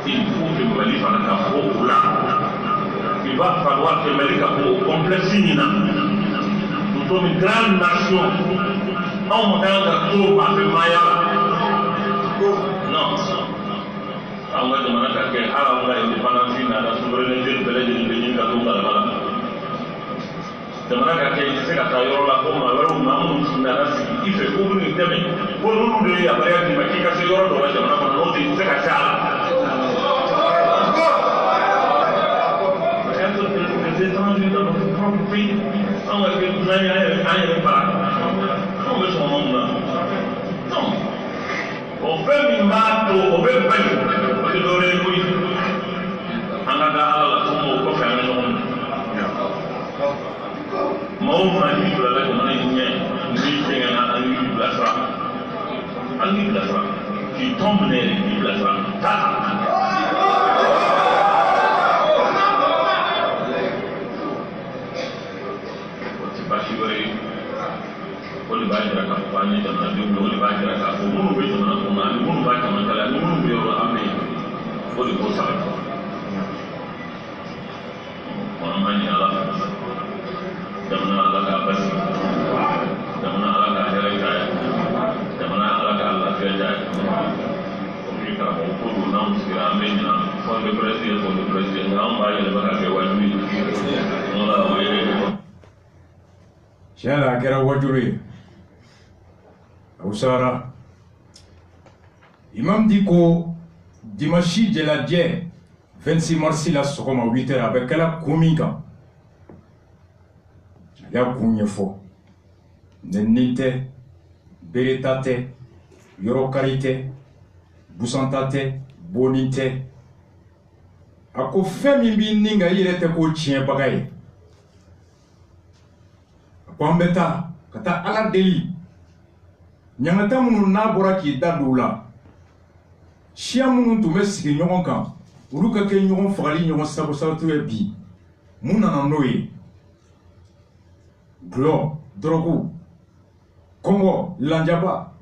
il faut que Mali fana ka bɔ o la il va falloir que Mali ka bɔ o complexe nin na nous sommes une grande nation. Non, on a un tour à faire Maya. Non. On va demander à quelqu'un, on a l'indépendance, on a la souveraineté, on a l'indépendance, on a l'indépendance. Demander à quelqu'un, c'est qu'à tailler la pomme, alors on a un il fait couvrir une thème. Pour nous, nous devons après qu'il m'a dit que c'est l'heure de la jamana, on a l'autre, c'est qu'à ça. Être des étrangers dans notre propre pays, on va faire une année par an. On veut son monde là. Non. On fait une batte, on veut pas le donner les couilles. On a la somme au coffre à la maison. Moi, on m'a dit que la maison est une qui tombe les placera. C'est pas sûr. O de b'a jira k'a fɔ an ye jamanadenw ye o de b'a jira k'a fɔ minnu bɛ jamana kɔnɔ ani minnu b'a camancɛ la ani minnu bɛ yɔrɔ an bɛ yen o de b'o sabati an b'a ɲini ala fɛ jamana ala k'a basigi jamana ala k'a hɛrɛ caya jamana ala k'a lafiya caya komi karamɔgɔ ko don n'anw sigira an bɛ ɲina fond de presse ye fond de presse ye nka anw b'a yɛlɛma k'a kɛ wajibi ye n'o la o ye.
Tiɲɛ la a kɛra wajulu ye. Usara Imam dit ko dimanche de la 26 mars la sɔgɔma 8h a bɛ kɛla kun min kan y'a kun ɲɛfɔ nenni tɛ bereta tɛ yɔrɔkari tɛ busanta tɛ bonni tɛ a ko fɛn min b'i nin kan i yɛrɛ tɛ k'o tiɲɛbaga ye a ko an bɛ taa ka taa Ala deli ɲangata minnu n'a bɔra k'i da don u la siya minnu tun bɛ sigi ɲɔgɔn kan olu ka kɛ ɲɔgɔn fagali ɲɔgɔn sago-sagotu ye bi mun nana n'o ye gulɔ dɔrɔgu kɔngɔ lanjaba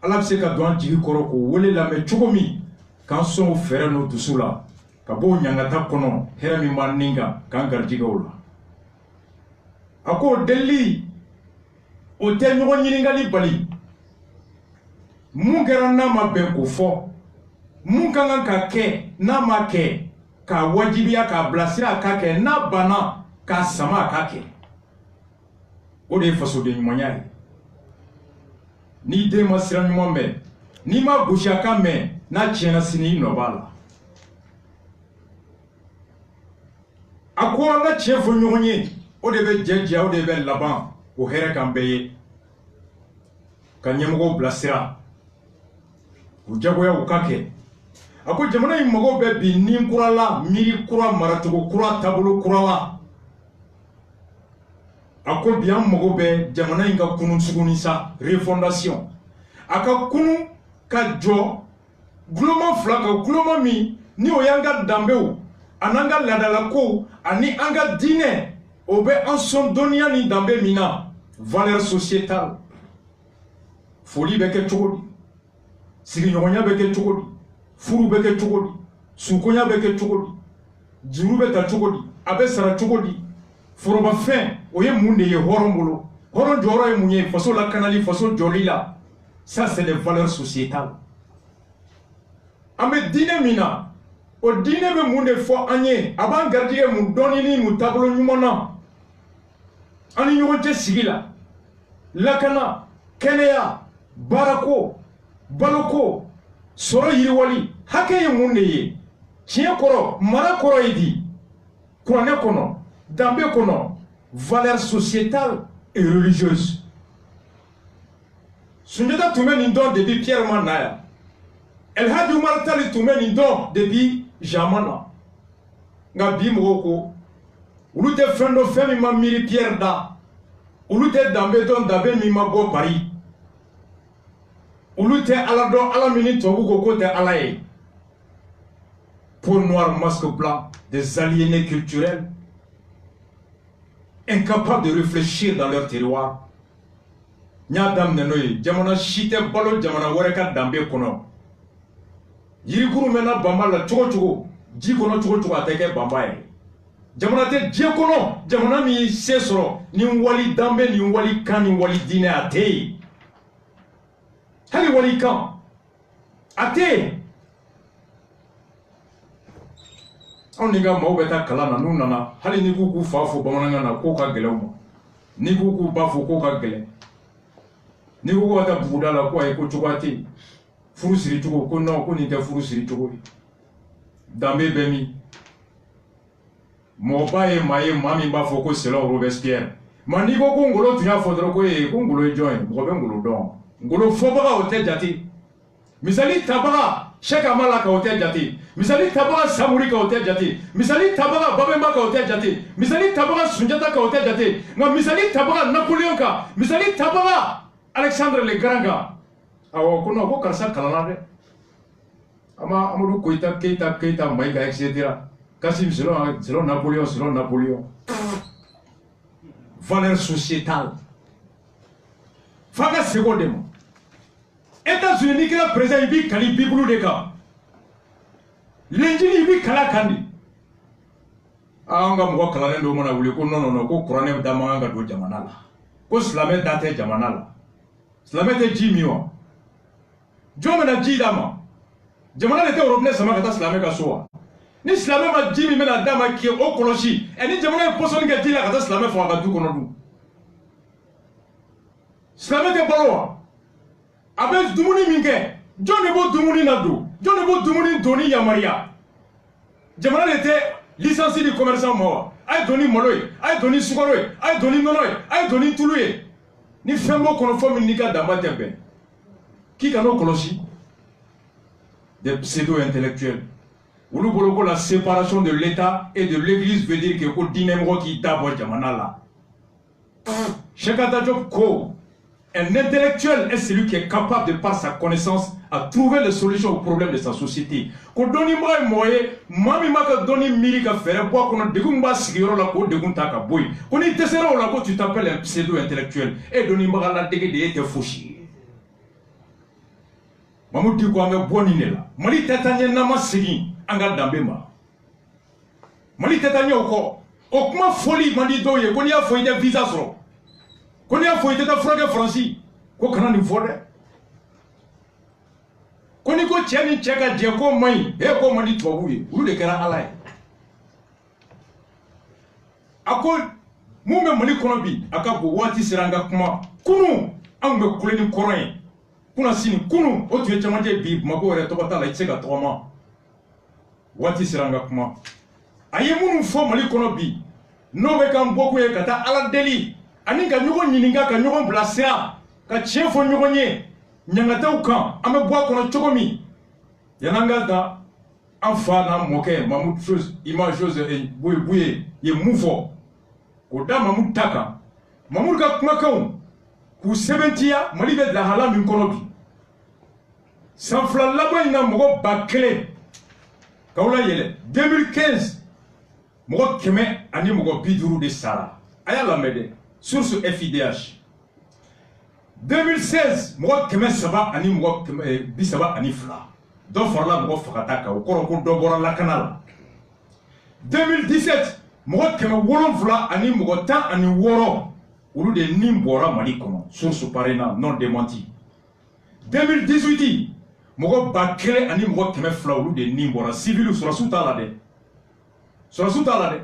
Ala bɛ se ka don an jigi kɔrɔ k'o wele lamɛn cogo min k'an sɔn o fɛɛrɛ n'o dusu la ka bɔ o ɲangata kɔnɔ hɛrɛ min b'an nin kan k'an garijɛgɛ o la a ko o delili o tɛ ɲɔgɔn ɲininkali bali mun kɛra n'a ma bɛn k'o fɔ mun ka kan ka kɛ n'a ma kɛ k'a wajibiya k'a bilasira a k'a kɛ n'a banna k'a sama a k'a kɛ o de ye fasoden ɲumanya ye n'i den ma sira ɲuman mɛn n'i ma gosi a kan mɛn n'a tiɲɛna sini i nɔ b'a la a ko an ka tiɲɛ fɔ ɲɔgɔn ye o de bɛ jɛ diya o de bɛ laban o hɛrɛ kan bɛɛ ye ka ɲɛmɔgɔw bilasira u jagoya u ka kɛ a ko jamana in mago bɛ bi nin kura la miiri kura maracogo kura taabolo kura la a ko bi an mago bɛ jamana in ka kunu tuguni sa refondation a ka kunu ka jɔ guloma fila kan guloma min ni o y'an ka danbew an'an ka laadalakow ani an ka diinɛ o bɛ an sɔn dɔnniya ni danbe min na valeur sociétale foli bɛ kɛ cogo di sigiɲɔgɔnya bɛ kɛ cogo di furu bɛ kɛ cogo di sukonya bɛ kɛ cogo di juru bɛ ta cogo di a bɛ sara cogo di forobafɛn o ye mun de ye hɔrɔn bolo hɔrɔn jɔyɔrɔ ye mun ye faso lakanali faso jɔli la ça c'est les valeurs sociétales an bɛ diinɛ min na o diinɛ bɛ mun de fɔ an ye a b'an garijɛgɛ mun dɔnni ni mun taabolo ɲuman na an ni ɲɔgɔn cɛ sigi la lakana kɛnɛya baarako baloko sɔrɔ yiriwali hakɛ ye mun de ye tiɲɛ kɔrɔ mara kɔrɔ ye di kuranɛ kɔnɔ danbe kɔnɔ valeur sociétale et religieuse Sunjata tun bɛ nin dɔn depuis Pierre ma na yan El Hadji Umar Tali tun bɛ nin dɔn depuis Jean ma na nka bi mɔgɔw ko olu tɛ fɛn dɔn fɛn min ma miiri Pierre da olu tɛ danbe dɔn danbe min ma bɔ Paris olu tɛ Ala dɔn Ala min ni tubabu ko k'o tɛ Ala ye peau noire masque blanc des aliénés culturels incapables de réfléchir dans leur terroir n y'a daminɛ n'o ye jamana si tɛ balo jamana wɛrɛ ka danbe kɔnɔ yirikuru mɛnna banba la cogo cogo ji kɔnɔ cogo cogo a tɛ kɛ banba ye jamana tɛ diɲɛ kɔnɔ jamana min y'i se sɔrɔ ni wali danbe ni wali kan ni wali diinɛ a tɛ yen hali wali kan a tɛ yen anw ni ka maaw bɛ taa kalan na n'u nana hali n'i k'u k'u fa fo bamanankan na k'o ka gɛlɛn u ma n'i k'u k'u ba fo k'o ka gɛlɛn n'i ko ka taa buguda la ko ayi ko cogoya tɛ yen furu siri cogo ko non ko nin tɛ furu siri cogo ye danbe bɛ min mɔgɔba ye maa min b'a fɔ ko selon Robespierre ma n'i ko ko Ngolo tun y'a fɔ dɔrɔn ko ko Ngolo ye jɔn ye mɔgɔ bɛ Ngolo dɔn Ngolo fɔbaga o tɛ jate misali tabaga Cheikh Amala ka o tɛ jate misali tabaga Samori ka o tɛ jate misali tabaga Babemba ka o tɛ jate misali tabaga Sunjata ka o tɛ jate nka misali tabaga Napoléon ka misali tabaga Alexandre le Grand kan awɔ ko non ko karisa kalanna dɛ Amadou Koita Keita Maïga etc. Kassim selon Napoléon valeur sociétale fanga sego de ma États-Unis ni kɛra président i b'i kali Bible de kan Linjili i b'i kala kan de an ka mɔgɔ kalannen dɔw mana wuli ko non ko kuranɛ da man kan ka don jamana la ko silamɛ da tɛ jamana la silamɛ tɛ ji min wa jɔn bɛna ji d'a ma jamana de tɛ robinet sama ka taa silamɛ ka so wa ni silamɛ ma ji min bɛna d'a ma k'i o kɔlɔsi ni jamana ye pɔsɔni kɛ ji la ka taa silamɛ faga ka du kɔnɔ dun silamɛ tɛ balo wa a bɛ dumuni min kɛ jɔn de b'o dumuni na don jɔn de b'o dumuni don ni yamaruya jamana de tɛ licence di commerçant ma wa a a donné malo ye a ye donné sukaro ye a ye donné nɔnɔ ye a ye donné tulu ye ni fɛn b'o kɔnɔ fɔ min n'i ka dama tɛ bɛn k'i ka n'o kɔlɔsi des pseudo-intellectuels olu bolo ko la séparation de l'État et de l'Église veut dire que ko diinɛ mɔgɔ k'i da bɔ jamana la Cheikh Anta Diop ko un intellectuel est celui qui est capable de par sa connaissance à trouver les solutions aux problèmes de sa société. Ko doni ma moye mami maka doni miri ka fere bo kono degun ba sigiro la ko degun ta ka boy. Ko ni tesero la ko tu t'appelles un pseudo intellectuel et doni ma la dege de te fauchi. Mamu di ko ame boni ne la. Mali tetanye na ma sigi anga dambe ma. Mali tetanye ko o kuma folie mandi doye ko ni a foyi de visa soro. Ko ni a foyi de ta frage français ko kana ni fode. Ko ni ko cɛ ni cɛ ka jɛ ko man ɲi ko man di tubabu ye olu de kɛra ala ye a ko mun bɛ Mali kɔnɔ bi a ka bon waati sera an ka kuma kunu an bɛ kule ni kɔrɔ ye kuna sini kunu o tun ye cɛmancɛ bi Bamako yɛrɛ tɔgɔ t'a la i tɛ se ka tɔgɔma waati sera an ka kuma a ye minnu fɔ Mali kɔnɔ bi n'o bɛ k'an bɔkun ye ka taa ala deli ani ka ɲɔgɔn ɲininka ka ɲɔgɔn bilasira ka tiɲɛ fɔ ɲɔgɔn ye ɲangataw kan an bɛ bɔ a kɔnɔ cogo min yan'an ka da an fa n'a mɔkɛ Mamudu Jose Buye ye mun fɔ k'o da Mamudu ta kan Mamudu ka kumakanw k'u sɛbɛntiya Mali bɛ lahala min kɔnɔ bi san fila laban in na mɔgɔ 1000 k'aw layɛlɛ 2015 mɔgɔ 100 ani mɔgɔ 50 de sara a y'a lamɛn dɛ source FIDH 2016 mɔgɔ 300 ani mɔgɔ 32 dɔ farala mɔgɔ fagata kan o kɔrɔ ko dɔ bɔra lakana la 2017 mɔgɔ 700 ani mɔgɔ 16 olu de nin bɔra Mali kɔnɔ source parena non démenti 2018 mɔgɔ 1000 ani mɔgɔ 200 olu de nin bɔra civil sɔrɔsiw t'a la dɛ sɔrɔsiw t'a la dɛ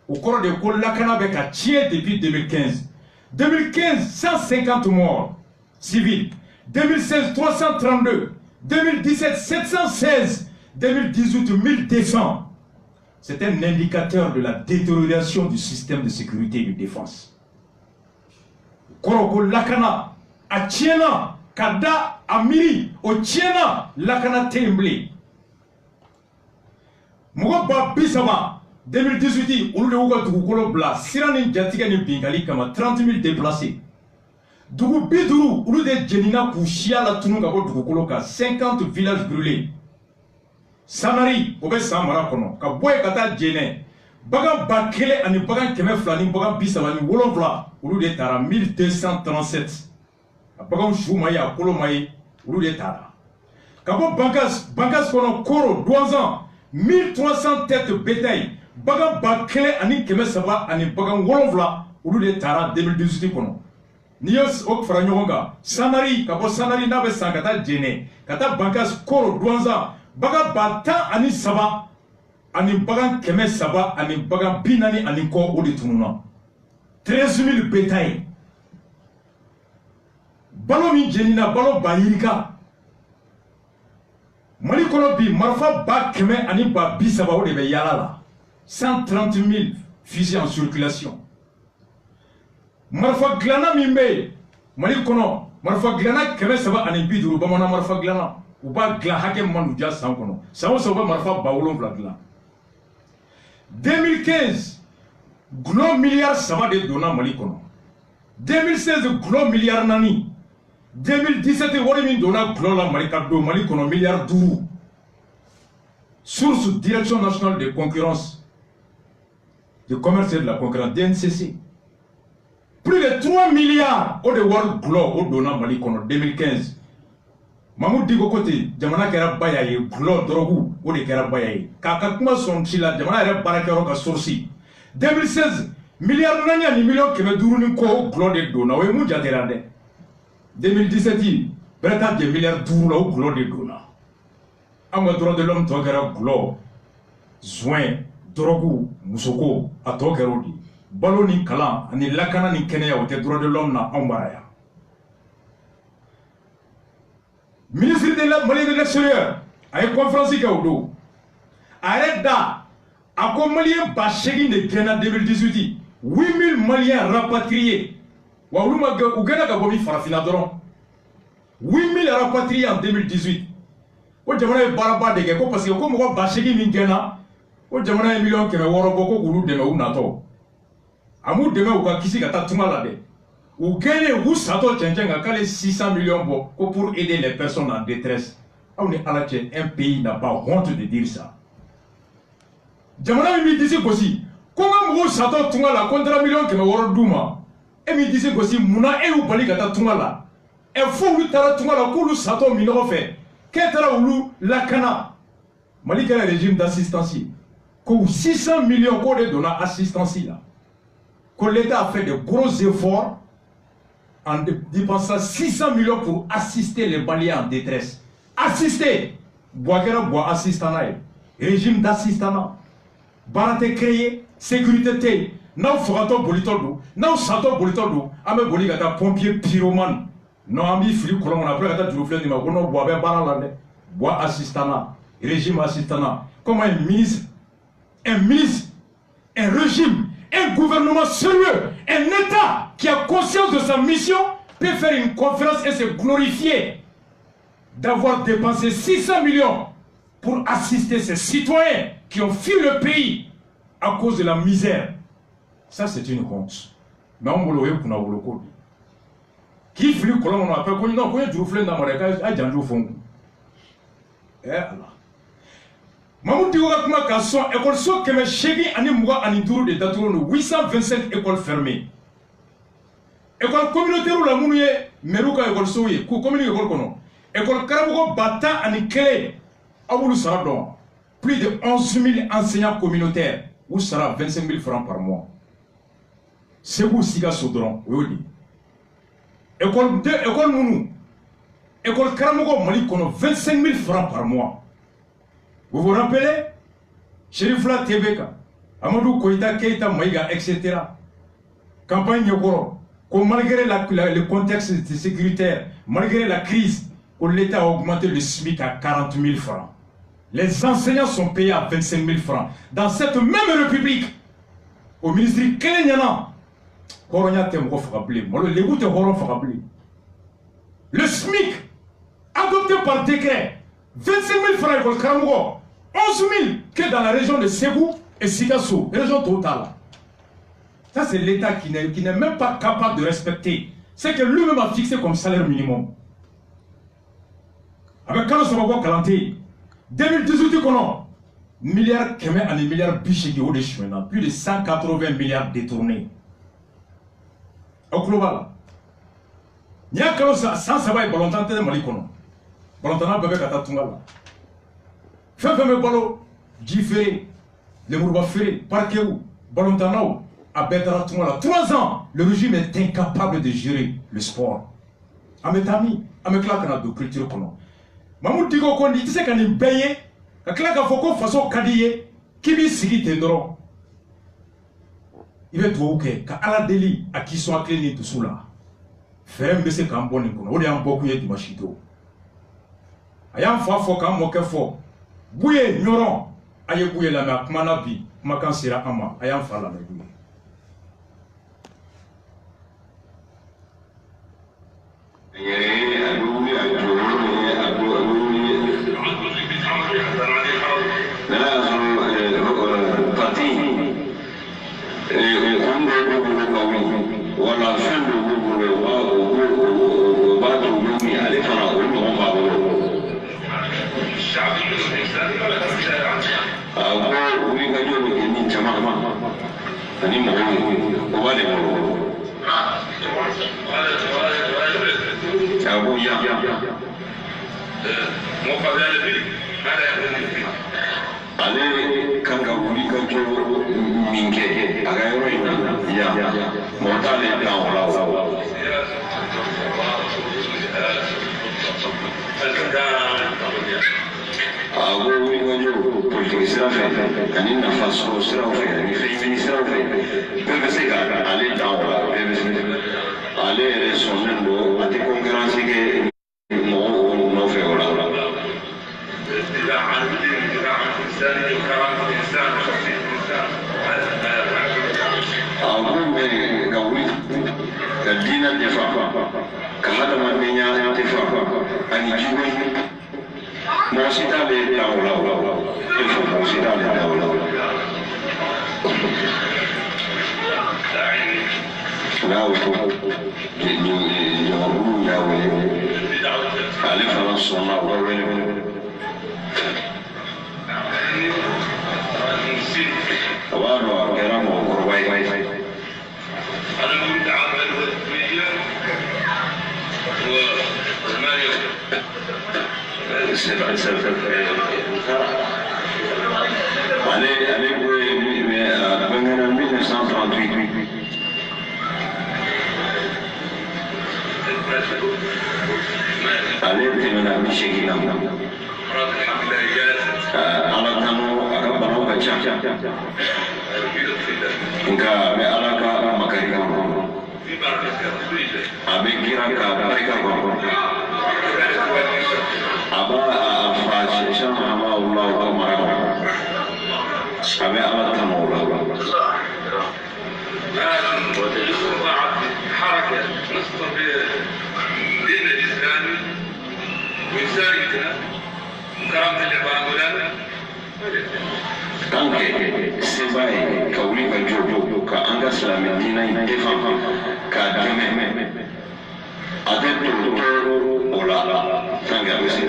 o kɔrɔ de ko lakana bɛ ka tiɲɛ depuis 2015 2015, 150 morts civils. 2016, 332. 2017, 716. 2018, 1200. C'est un indicateur de la détérioration du système de sécurité et de défense. Koroko lakana, a tiena, kada, amiri, o tiena, lakana temble. Mouba bisama. 2018, olu de y'u ka dugukolo bila sira ni jatigɛ ni bingali kama 30 000 déplacés. Dugu 50 olu de jenina k'u siya la tunu ka bɔ dugukolo kan 50 villages brûlés. Sanari o bɛ san mara kɔnɔ ka bɔ yen ka taa Jɛnɛ bagan 1000 ani bagan 200 ni bagan 37 olu de taara 1237. A baganw su ma ye a kolo ma ye olu de taara. Ka bɔ Bankas kɔnɔ Koro Douanzan 1300 têtes bétail. Bagan 1000 ani 300 ani bagan 7 olu de taara 2018 kɔnɔ n'i y'o fara ɲɔgɔn kan Sanari ka bɔ Sanari n'a bɛ san ka taa Jɛnɛ ka taa Bankas Koro Douanzan bagan 103 ani bagan 300 ani bagan 40 ani kɔ o de tununna 13 000 bétail balo min jenina balo ba yirika Mali kɔnɔ bi marifa 100 ani 30 o de bɛ yala la 130 000 fusils en circulation. Marfa glana mimbe Mali kɔnɔ marifa glana 300 ani 50 bamanan marifa glana u b'a dilan hakɛ man ja san kɔnɔ san o san u bɛ marifa 7,000 dilan 2015 gulɔ miliyari 3 de donna Mali kɔnɔ 2016 gulɔ miliyari 4 2017 wari min donna gulɔ la Mali ka don Mali kɔnɔ miliyari 5 source direction nationale de concurrence de commerce et de la concurrence DNCC plus de 3 milliards au de wari gulɔ o donna Mali kɔnɔ 2015 Mamudu Diko côté jamana kɛra baya ye gulɔ dɔrɔgu o de kɛra baya ye k'a ka kuma sɔn ci la jamana yɛrɛ baarakɛyɔrɔ ka source 2016 miliyari 4 ani miliyɔn 500 ni kɔ o gulɔ de donna o ye mun jatera dɛ 2017 bɛrɛ t'a jɛ miliyari 5 la o gulɔ de donna an ka droit de l'homme tɔ kɛra gulɔ soin dɔrɔgu musoko a tɔ kɛra o de balo ni kalan ani lakana ni kɛnɛya o tɛ droit de l'homme na anw bara yan ministre de la Mali de l'extérieur a ye conférence kɛ o don a yɛrɛ da A ko malien ba shegi de gena 2018 8000 maliens rapatriés wa uluma u gena ga bomi farafina doron 8000 rapatriés en 2018 ko jamana e baraba de ko parce que ko mo ba shegi min gena ko jamana e million keme woro ko gulu de no nato amu de me ka kisi ka ta tumala de ou gagner ou sato tchenga kale 600 millions pour aider les personnes en détresse. Un pays n'a pas honte de dire ça. Jamana mi dise kosi comment mo sato tungala contre million que me woro duma e mi dise kosi muna e u bali kata tungala e fo wi tara tungala ko lu sato mi no fe ke tara ulu lakana malika le régime d'assistance ko 600 millions ko de dona assistance là que l'État a fait de gros efforts en dépensant 600 millions pour assister les Maliens en détresse. Assister! Boakera bois assistant, régime d'assistant. Barate créé, sécurité, non forato bolitodo, non sato bolitodo, ame boligata pompier pyromane. Non ami fili kolon on après gata djoufle ni ma kono bois ben baralande. Bois assistant, régime assistant. Comme un ministre, un régime, un gouvernement sérieux, un État qui a conscience de sa mission peut faire une conférence et se glorifier d'avoir dépensé 600 millions pour assister ces citoyens qui ont fui le pays à cause de la misère. Ça, c'est une honte. Mais on m'a dit qu'on qui flit colon on appelle qu'on non qu'on joue dans marécage à Djanjo Fongo. Eh Allah. Mamou Diouga kuma Kasson école so keme shegi ani muga ani duru de daturo no 825 écoles fermées. École communautaire la mouye meruka école soye ku commune école kono. École Karabugo Bata ani Kele Aboulou Saradon. Plus de 11 000 enseignants communautaires où sera 25 000 francs par mois. C'est vous Siga Sodron, oui. École 2, école Mounou. École Karabugo Mali kono 25 000 francs par mois. Vous vous rappelez? Sherifla Tebeka, Amadou Koïta Keita Maïga, etc. Campagne Yokoro, malgré le contexte sécuritaire, malgré la crise, l'État a augmenté le SMIC à 40 000 francs. Les enseignants sont payés à 25 000 francs. Dans cette même république, au ministère Kélenyana, le SMIC, adopté par décret, 25 000 francs pour le Karamougo, 11 000 que dans la région de Ségou et Sigassou, région totale. Ça, c'est l'État qui n'est même pas capable de respecter. C'est que lui-même a fixé comme salaire minimum. Avec Carlos Sabago Kalanté, 2018, milliards Kémé et milliards Bichegi au déchouena, plus de 180 milliards détournés. Au global, il y a Carlos sans savoir et volontaire de Malikono. Volontaire bébé Kata Tungala. Fais me balo, Djifé, les Mourba Ferré, Parkéou, Balontanao, à Bédara Tungala. 3 ans, le régime est incapable de gérer le sport. Ametami, Ameklakana de culture kono. Mamoud Digo Kondi, tu sais qu'on est payé, Kaklaka Foko façon Kadiye, Kibi Sigi Tendron. Il va être ok, Kala Deli, à qui sont acclénés tout cela. Ferem Bessé Kamboni Kono, on est en beaucoup de machito. Ayam Fafo Kam Mokefo. Bouye Nyoron, aye bouye la mer, Manabi, Makansira Ama, ayam Fala Bouye.
Ale kanga wuli ka jo min kɛ a ka yɔrɔ in na yan mɔgɔ t'ale dan o la o. A ko wuli ka jɔ politiki sira fɛ ani nafa sɔrɔ siraw fɛ ani fɛn ɲini siraw fɛ bɛɛ bɛ se ka ale dan o la bɛɛ bɛ se ale yɛrɛ sɔnnen don a tɛ concurrence kɛ mɔgɔw nɔfɛ o la. dina defa ka hada madenya defa ani jibo mo sita le laula defa mo sita le laula lawo ni lawo ale fana sonna wawe awaro era mo korwai أنا أريد عمل الوثبية وماريو عليه بنينا 1938 عليه بنينا بشكل على كانوا أكبروا بجاء إنك بألك مكانك أبي كيرك أبيك أبا أفاش شمع ما الله أمره أبي أبا تموله حركة نصف دين الإسلام ويساركنا كرامة البانغولان kanke sebaye ka wuli ka jojo ka an ka silamɛ diinɛ in defan k'a dɛmɛ a tɛ toro o la kanke a bɛ se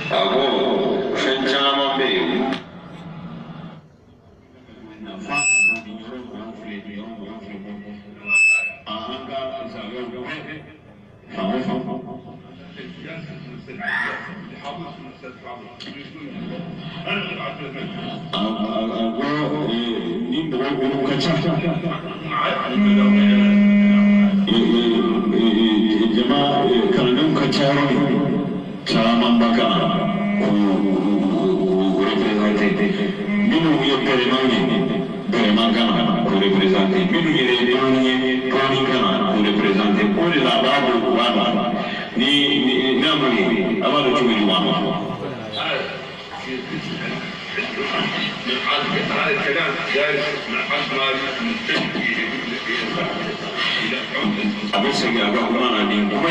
a ko fɛn caman bɛ yen abin sanya ga kuma na din kuma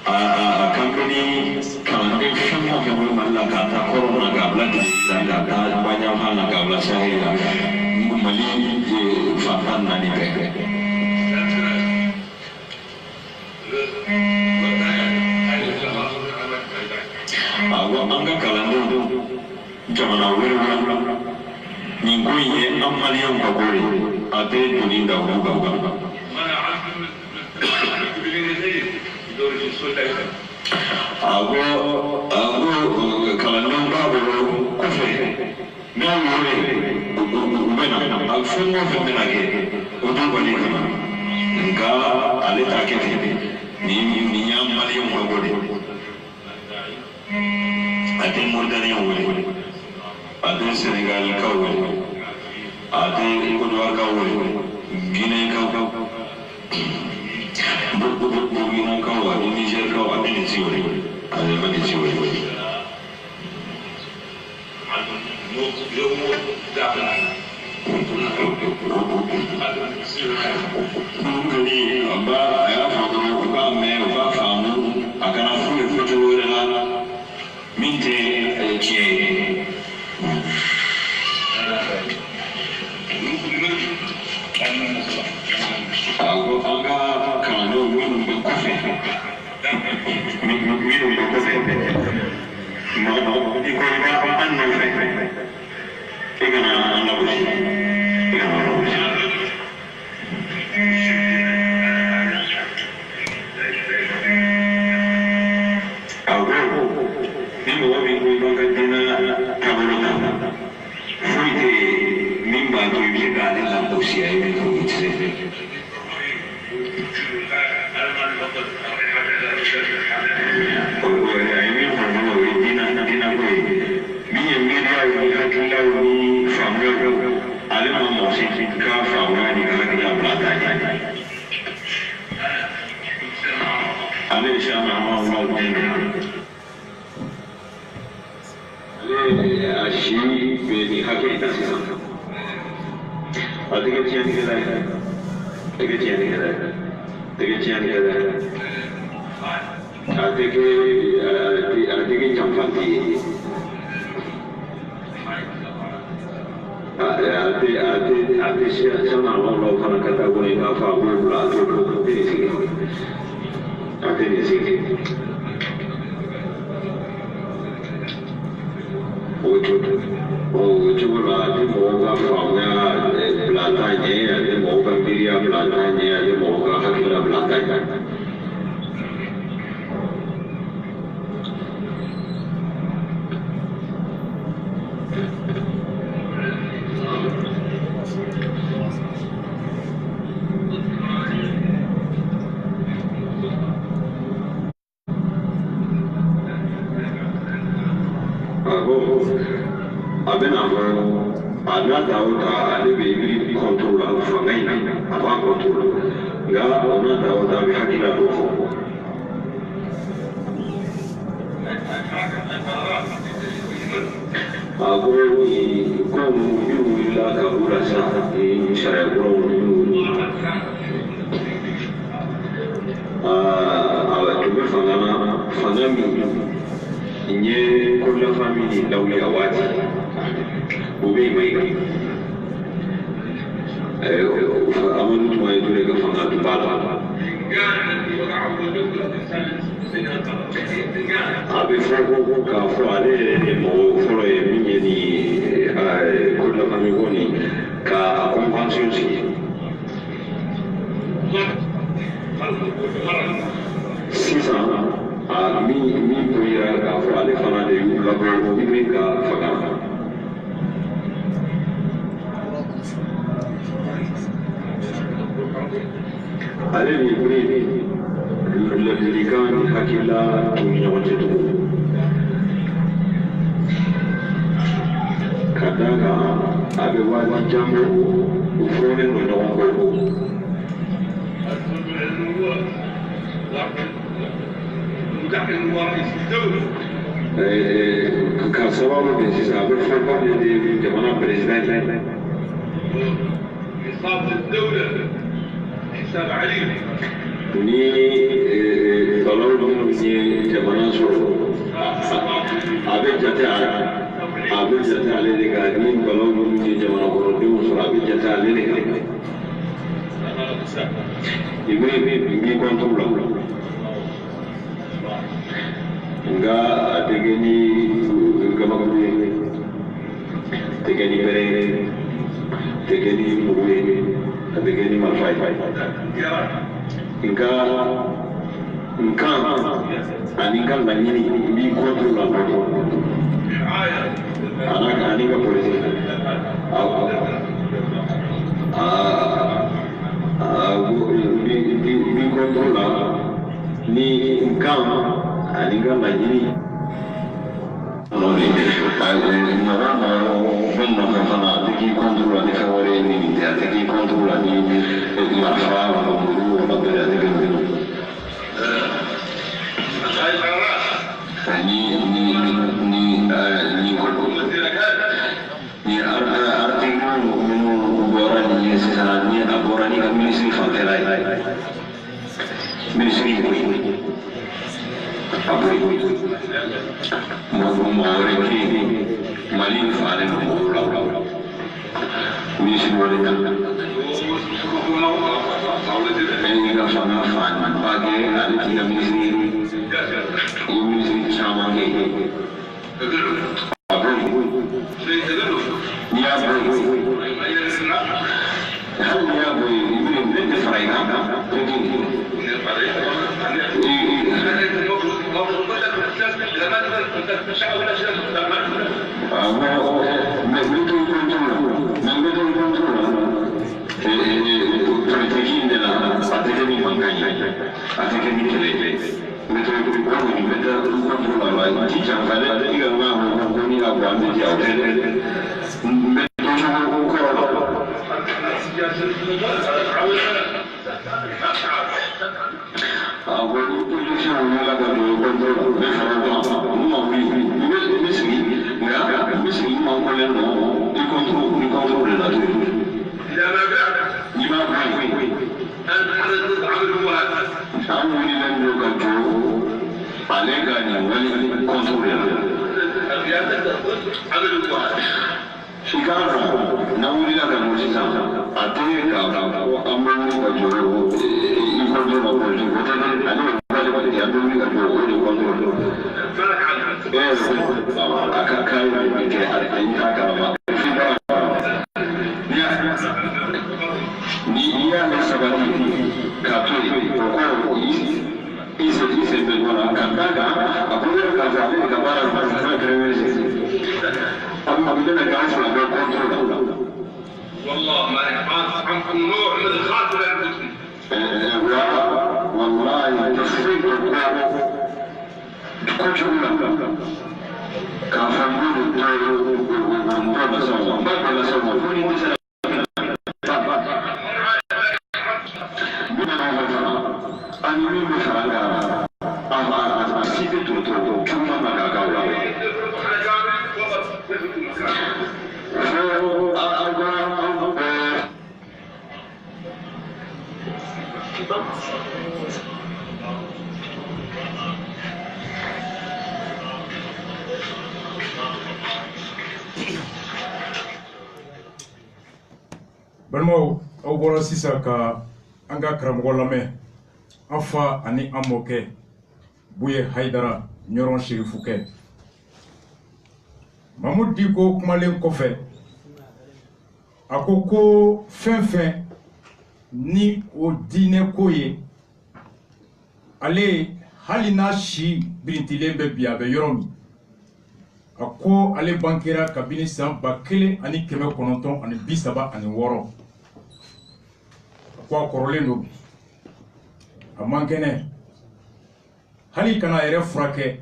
a company kan da kan ya ga mun mallaka ta corona ga black da ta banyak hal ga black sai da mali fatan na ni be awa anga kalando jamana wera ni goye amaliyan bagore ate duninda uga ago kalandon babu kofe na wore ubena alfungo fena ke odo bani kama nga ale ta ke ni nyam maliyan bagore ate mordani wore ate Senegal kawo ate Côte kawo Guinée kawo Burkina kawo Niger kawo ate ni siwori ate mani siwori ni amba ya fago ba me ba famu akana fuwe futu wore la minte kie Aku agak kalau minum kopi, minum kopi, mau ikut apa nanti? Ikan anak buah, ikan anak buah. Aku ni mau minum kerana kabel tak. Fui mimba tu ibu kali lampu siai itu itu. Ini mana dina koi. Minyak media ini kita ini family alam masih kita family ni kalau kita belajar. Alam siapa Allah ini. ashi beni hake tasisa adike chani keda adike champati ate sana lo kana kata gune ka fa bula to ate ni sigi Ujula di moga fanga belatanya, di moga biria belatanya, di moga hakila belatanya. Ada tahu tak ada beri kontrol fangai apa kontrol, enggak orang tahu tak hakikat tu. Aku ni kau mungkin lah kau rasa ini saya kurang dulu. Awak cuba fangami ini kulla family lauli awat. Ubi mai amanu tuma itu mereka fangat bala abi fogo ka fo ale mo foro e minye ni ko la fami goni ka accompagnement si sisa mi ko ya ka fo ale fana de la bo mi ka faga ale ni kuri lebirikan hakila tuminya wajitu kadanga abe wadi jambo ufone ndo wango ka sababu de sisa abe famba de jamana president إصابة الدولة حساب عليم. Ni kalau ni zaman sore, abis jatuh alih dekat ni kalau ni zaman korup sore abis jatuh alih dekat. Ini kontrol. Enggak tegeni gambar tegeni beri. Tegeni murwe, tegeni malfai. Inka, anika banyini bi kontrol apa? Anika polisi. Bi kontrol ni inka anika banyini. Venno che chi controlla di favore in India, chi controlla di Marfà, la bella di Benvenuto. Ni articolo menu borani sesani aborani ministri fanterai. Ministri qui. Aboi. Muore qui. Malin fare non può mi si vuole e la fanno fanno paghe alle tiga misri chiama che Nga misi mangole no i contrôle la tête. Ni ma oui. An wuli la ndo ka jo ale ga ni wali contrôle Chicago na wuli la ka mo sisa ate ka amani ka jo i contrôle la police wote ale wali ya ndo ka jo wali contrôle aka kai ni ke ai ka ka ma ni ya na sabati Catholic, or is a Belmona, Canada, a brother Catholic, the I'm going to guys from the control. والله عن نوع من الخاطر والله تصديق الكتب كان فنقول
Balmo au bora sisa ka anga karamɔgɔ lamɛn an fa ani an mɔkɛ Buye Haidara ɲɔrɔn Sherifu kɛ Mamu Diko kumalen kɔfɛ a ko fɛn fɛn ni o diinɛ ko ye ale hali n'a si birintilen bɛ bi a bɛ yɔrɔ min a ko ale bankera kabini san 1936 a kɔrɔlen don bi a man kɛnɛ hali kana a yɛrɛ furakɛ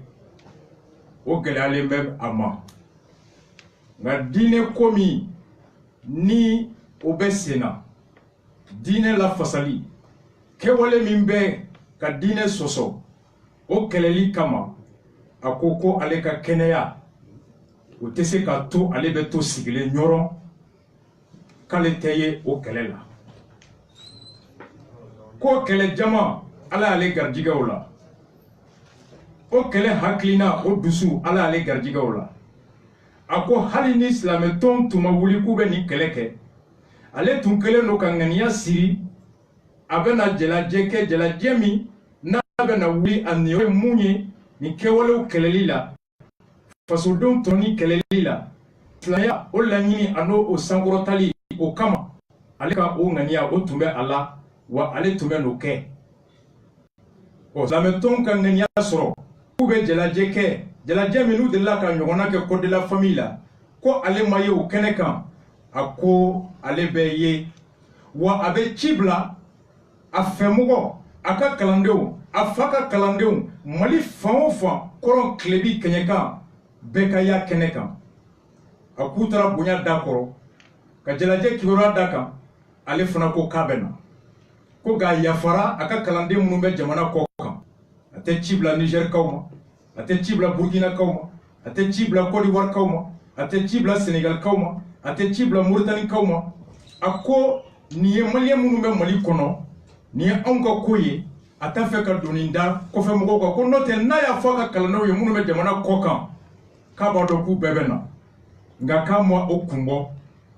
o gɛlɛyalen bɛ a ma nka diinɛ ko min ni o bɛ senna diinɛ lafasali kɛwale min bɛ ka diinɛ sɔsɔ o kɛlɛli kama a ko ale ka kɛnɛya o tɛ se ka to ale bɛ to sigilen ɲɔrɔn k'ale tɛ ye o kɛlɛ la ko kɛlɛ jama ala y'ale garijigɛw la o kɛlɛ hakilina o dusu ala y'ale garijigɛw la a ko hali ni silamɛtɔn tun ma wuli k'u bɛ nin kɛlɛ kɛ ale tun kɛlen don ka ŋaniya siri a bɛna jalajɛ kɛ jalajɛ min n'a bɛna wuli a niyɔrɔ ye mun ye nin kɛwalew kɛlɛli la fasodenw tɔni kɛlɛli la silamɛya o laɲini a n'o sankɔrɔtali o kama ale ka o ŋaniya o tun bɛ a la wa ale tun bɛ n'o kɛ silamɛtɔnw ka ŋaniya sɔrɔ k'u bɛ jalajɛ kɛ jalajɛ min n'u delila ka ɲɔgɔnna kɛ Côte de la Famille la ko ale ma ye o kɛnɛ kan a ko ale bɛ ye wa a bɛ ci bila a fɛmɔgɔ a ka kalandenw a fa ka kalandenw Mali fan o fan kɔrɔn tilebi kɛɲɛkan bɛɛ ka y'a kɛnɛ kan a k'u taara bonya da kɔrɔ ka jalajɛ kibaruya da kan ale fana ko k'a bɛ na ko nka yafara a ka kalanden minnu bɛ jamana kɔ kan a tɛ ci bila Nigerkaw ma a tɛ ci bila Burkinakaw ma a tɛ ci bila Côte d'Ivoirekaw ma a tɛ ci bila Senegalikaw ma a tɛ ci bila Mauritaniekaw ma a ko nin ye maliyɛn minnu bɛ Mali kɔnɔ nin ye anw ka ko ye a t'a fɛ ka don nin da kɔfɛ mɔgɔw kan ko n'o tɛ n'a y'a fɔ a ka kalandenw ye minnu bɛ jamana kɔ kan k'a b'a dɔn k'u bɛɛ bɛ na nka k'a ma o kun bɔ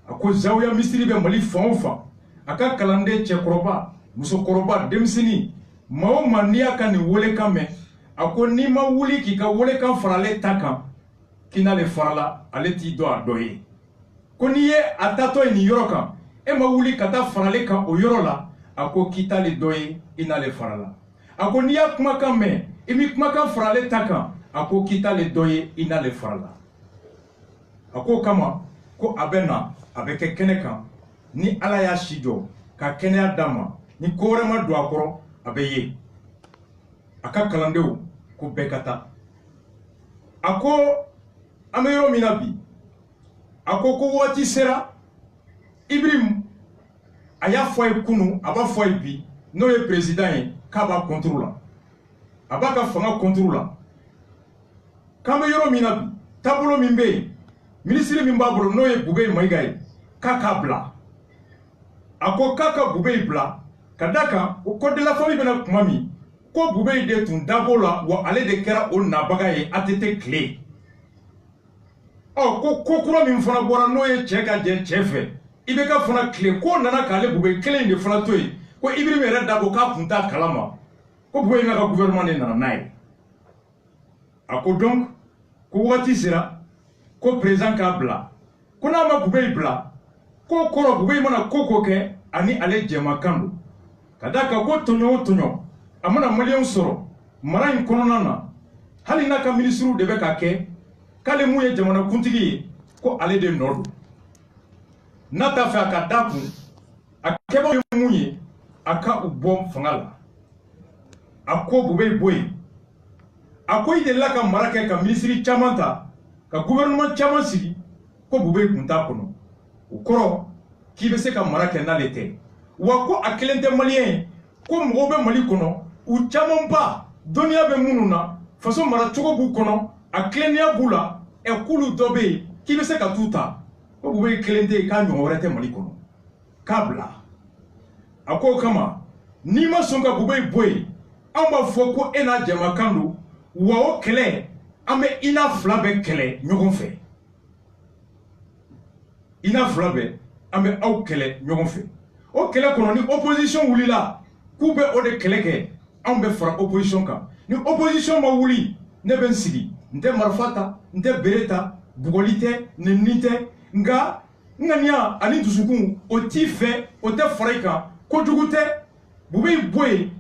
a ko zawiya misiri bɛ Mali fan o fan a ka kalanden cɛkɔrɔba musokɔrɔba denmisɛnnin maa o maa n'i y'a ka nin welekan mɛn a ko n'i ma wuli k'i ka welekan fara ale ta kan k'i n'ale farala ale t'i dɔn a dɔ ye ko n'i ye a tatɔ ye nin yɔrɔ kan e ma wuli ka taa fara ale kan o yɔrɔ la a ko k'i t'ale dɔ ye i n'ale farala a ko n'i y'a kumakan mɛn i bɛ kumakan fara ale ta kan a ko k'i t'ale dɔ ye i n'ale farala a ko kama ko a bɛ na a bɛ kɛ kɛnɛ kan ni ala y'a si jɔ ka kɛnɛya d'a ma ni ko wɛrɛ ma don a kɔrɔ a bɛ ye a ka kalandenw ko bɛɛ ka taa a ko an bɛ yɔrɔ min na bi a ko waati sera Ibrahim a y'a fɔ a ye kunun a b'a fɔ a ye bi n'o ye président ye k'a b'a contre la a b'a ka fanga contre la k'an bɛ yɔrɔ min na bi taabolo min bɛ yen minisiri min b'a bolo n'o ye Bube Mayiga ye k'a k'a bila a ko k'a ka Bube bila ka d'a kan o code de la famille bɛna kuma min ko Bube de tun dabɔ la wa ale de kɛra o nabaga ye ATT tile ko kura min fana bɔra n'o ye cɛ ka jɛ cɛ fɛ IBK fana tile ko nana k'ale Bube kelen de fana to yen ko Ibrahim yɛrɛ Dabo k'a tun t'a kalama ko Bube ka gouvernement de nana n'a ye a ko donc ko waati sera ko président k'a bila ko n'a ma Bube bila ko kɔrɔ Bube mana ko kɛ ani ale jɛmakan don ka d'a kan ko tɔɲɔ o tɔɲɔ a mana maliyɛnw sɔrɔ mara in kɔnɔna na hali n'a ka ministre de bɛ ka kɛ k'ale mun ye jamanakuntigi ye ko ale de nɔ don n'a t'a fɛ a ka da kun a kɛbagaw ye mun ye a ka u bɔ fanga la a ko Bube bɔ yen a ko i delila ka mara kɛ ka ministre caman ta ka gouvernement caman sigi ko Bube kun t'a kɔnɔ o kɔrɔ k'i bɛ se ka mara kɛ n'ale tɛ wa ko a kelen tɛ maliyɛn ye ko mɔgɔw bɛ Mali kɔnɔ u caman ba dɔnniya bɛ minnu na faso maracogo b'u kɔnɔ a tilennenya b'u la k'ulu dɔ bɛ yen k'i bɛ se ka t'u ta ko Bube kelen tɛ yen k'a ɲɔgɔn wɛrɛ tɛ Mali kɔnɔ k'a bila a ko o kama n'i ma sɔn ka Bube bɔ yen an b'a fɔ ko e n'a jamakan don wa o kɛlɛ an bɛ i n'a fila bɛɛ kɛlɛ ɲɔgɔn fɛ i n'a fila bɛɛ an bɛ aw kɛlɛ ɲɔgɔn fɛ o kɛlɛ kɔnɔ ni opposition wulila k'u bɛ o de kɛlɛ kɛ anw bɛ fara opposition kan ni opposition ma wuli ne bɛ n sigi n tɛ marifa ta n tɛ bere ta bugɔli tɛ nenini tɛ nka n ŋaniya ani dusukun o t'i fɛ o tɛ fara i kan kojugu tɛ Bube bɔ yen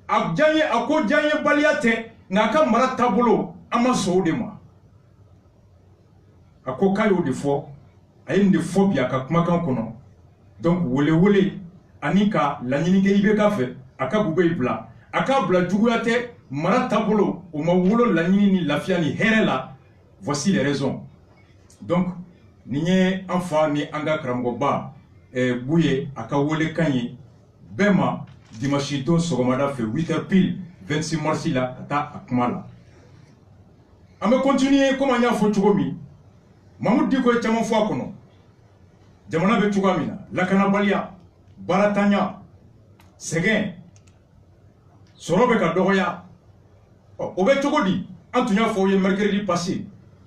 a diya n ye a ko diya n ye baliya tɛ nka a ka mara taabolo an ma sɔn o de ma a ko k'a y'o de fɔ a ye nin de fɔ bi a ka kumakan kɔnɔ donc wele ani ka laɲini kɛ IBK fɛ a ka Bube bila a k'a bila juguya tɛ mara taabolo o ma wolo laɲini ni lafiya ni hɛrɛ la voici les raisons donc nin ye an fa ni an ka karamɔgɔba Bu ye a ka welekan ye bɛɛ ma dimanche don sɔgɔmada fɛ 8h pile 26 mars la ka taa a kuma la an bɛ continuer comme an y'a fɔ cogo min Mamudu Diko ye caman fɔ a kɔnɔ jamana bɛ cogoya min na lakanabaliya baaratanya sɛgɛn sɔrɔ bɛ ka dɔgɔya o bɛ cogo di an tun y'a fɔ o ye mercredi passé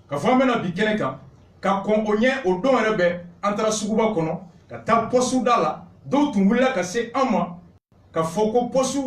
ka fɔ an bɛna bi kɛnɛ kan ka kɔn o ɲɛ o don yɛrɛ bɛ an taara suguba kɔnɔ ka taa poste da la dɔw tun wulila ka se an ma ka fɔ ko poste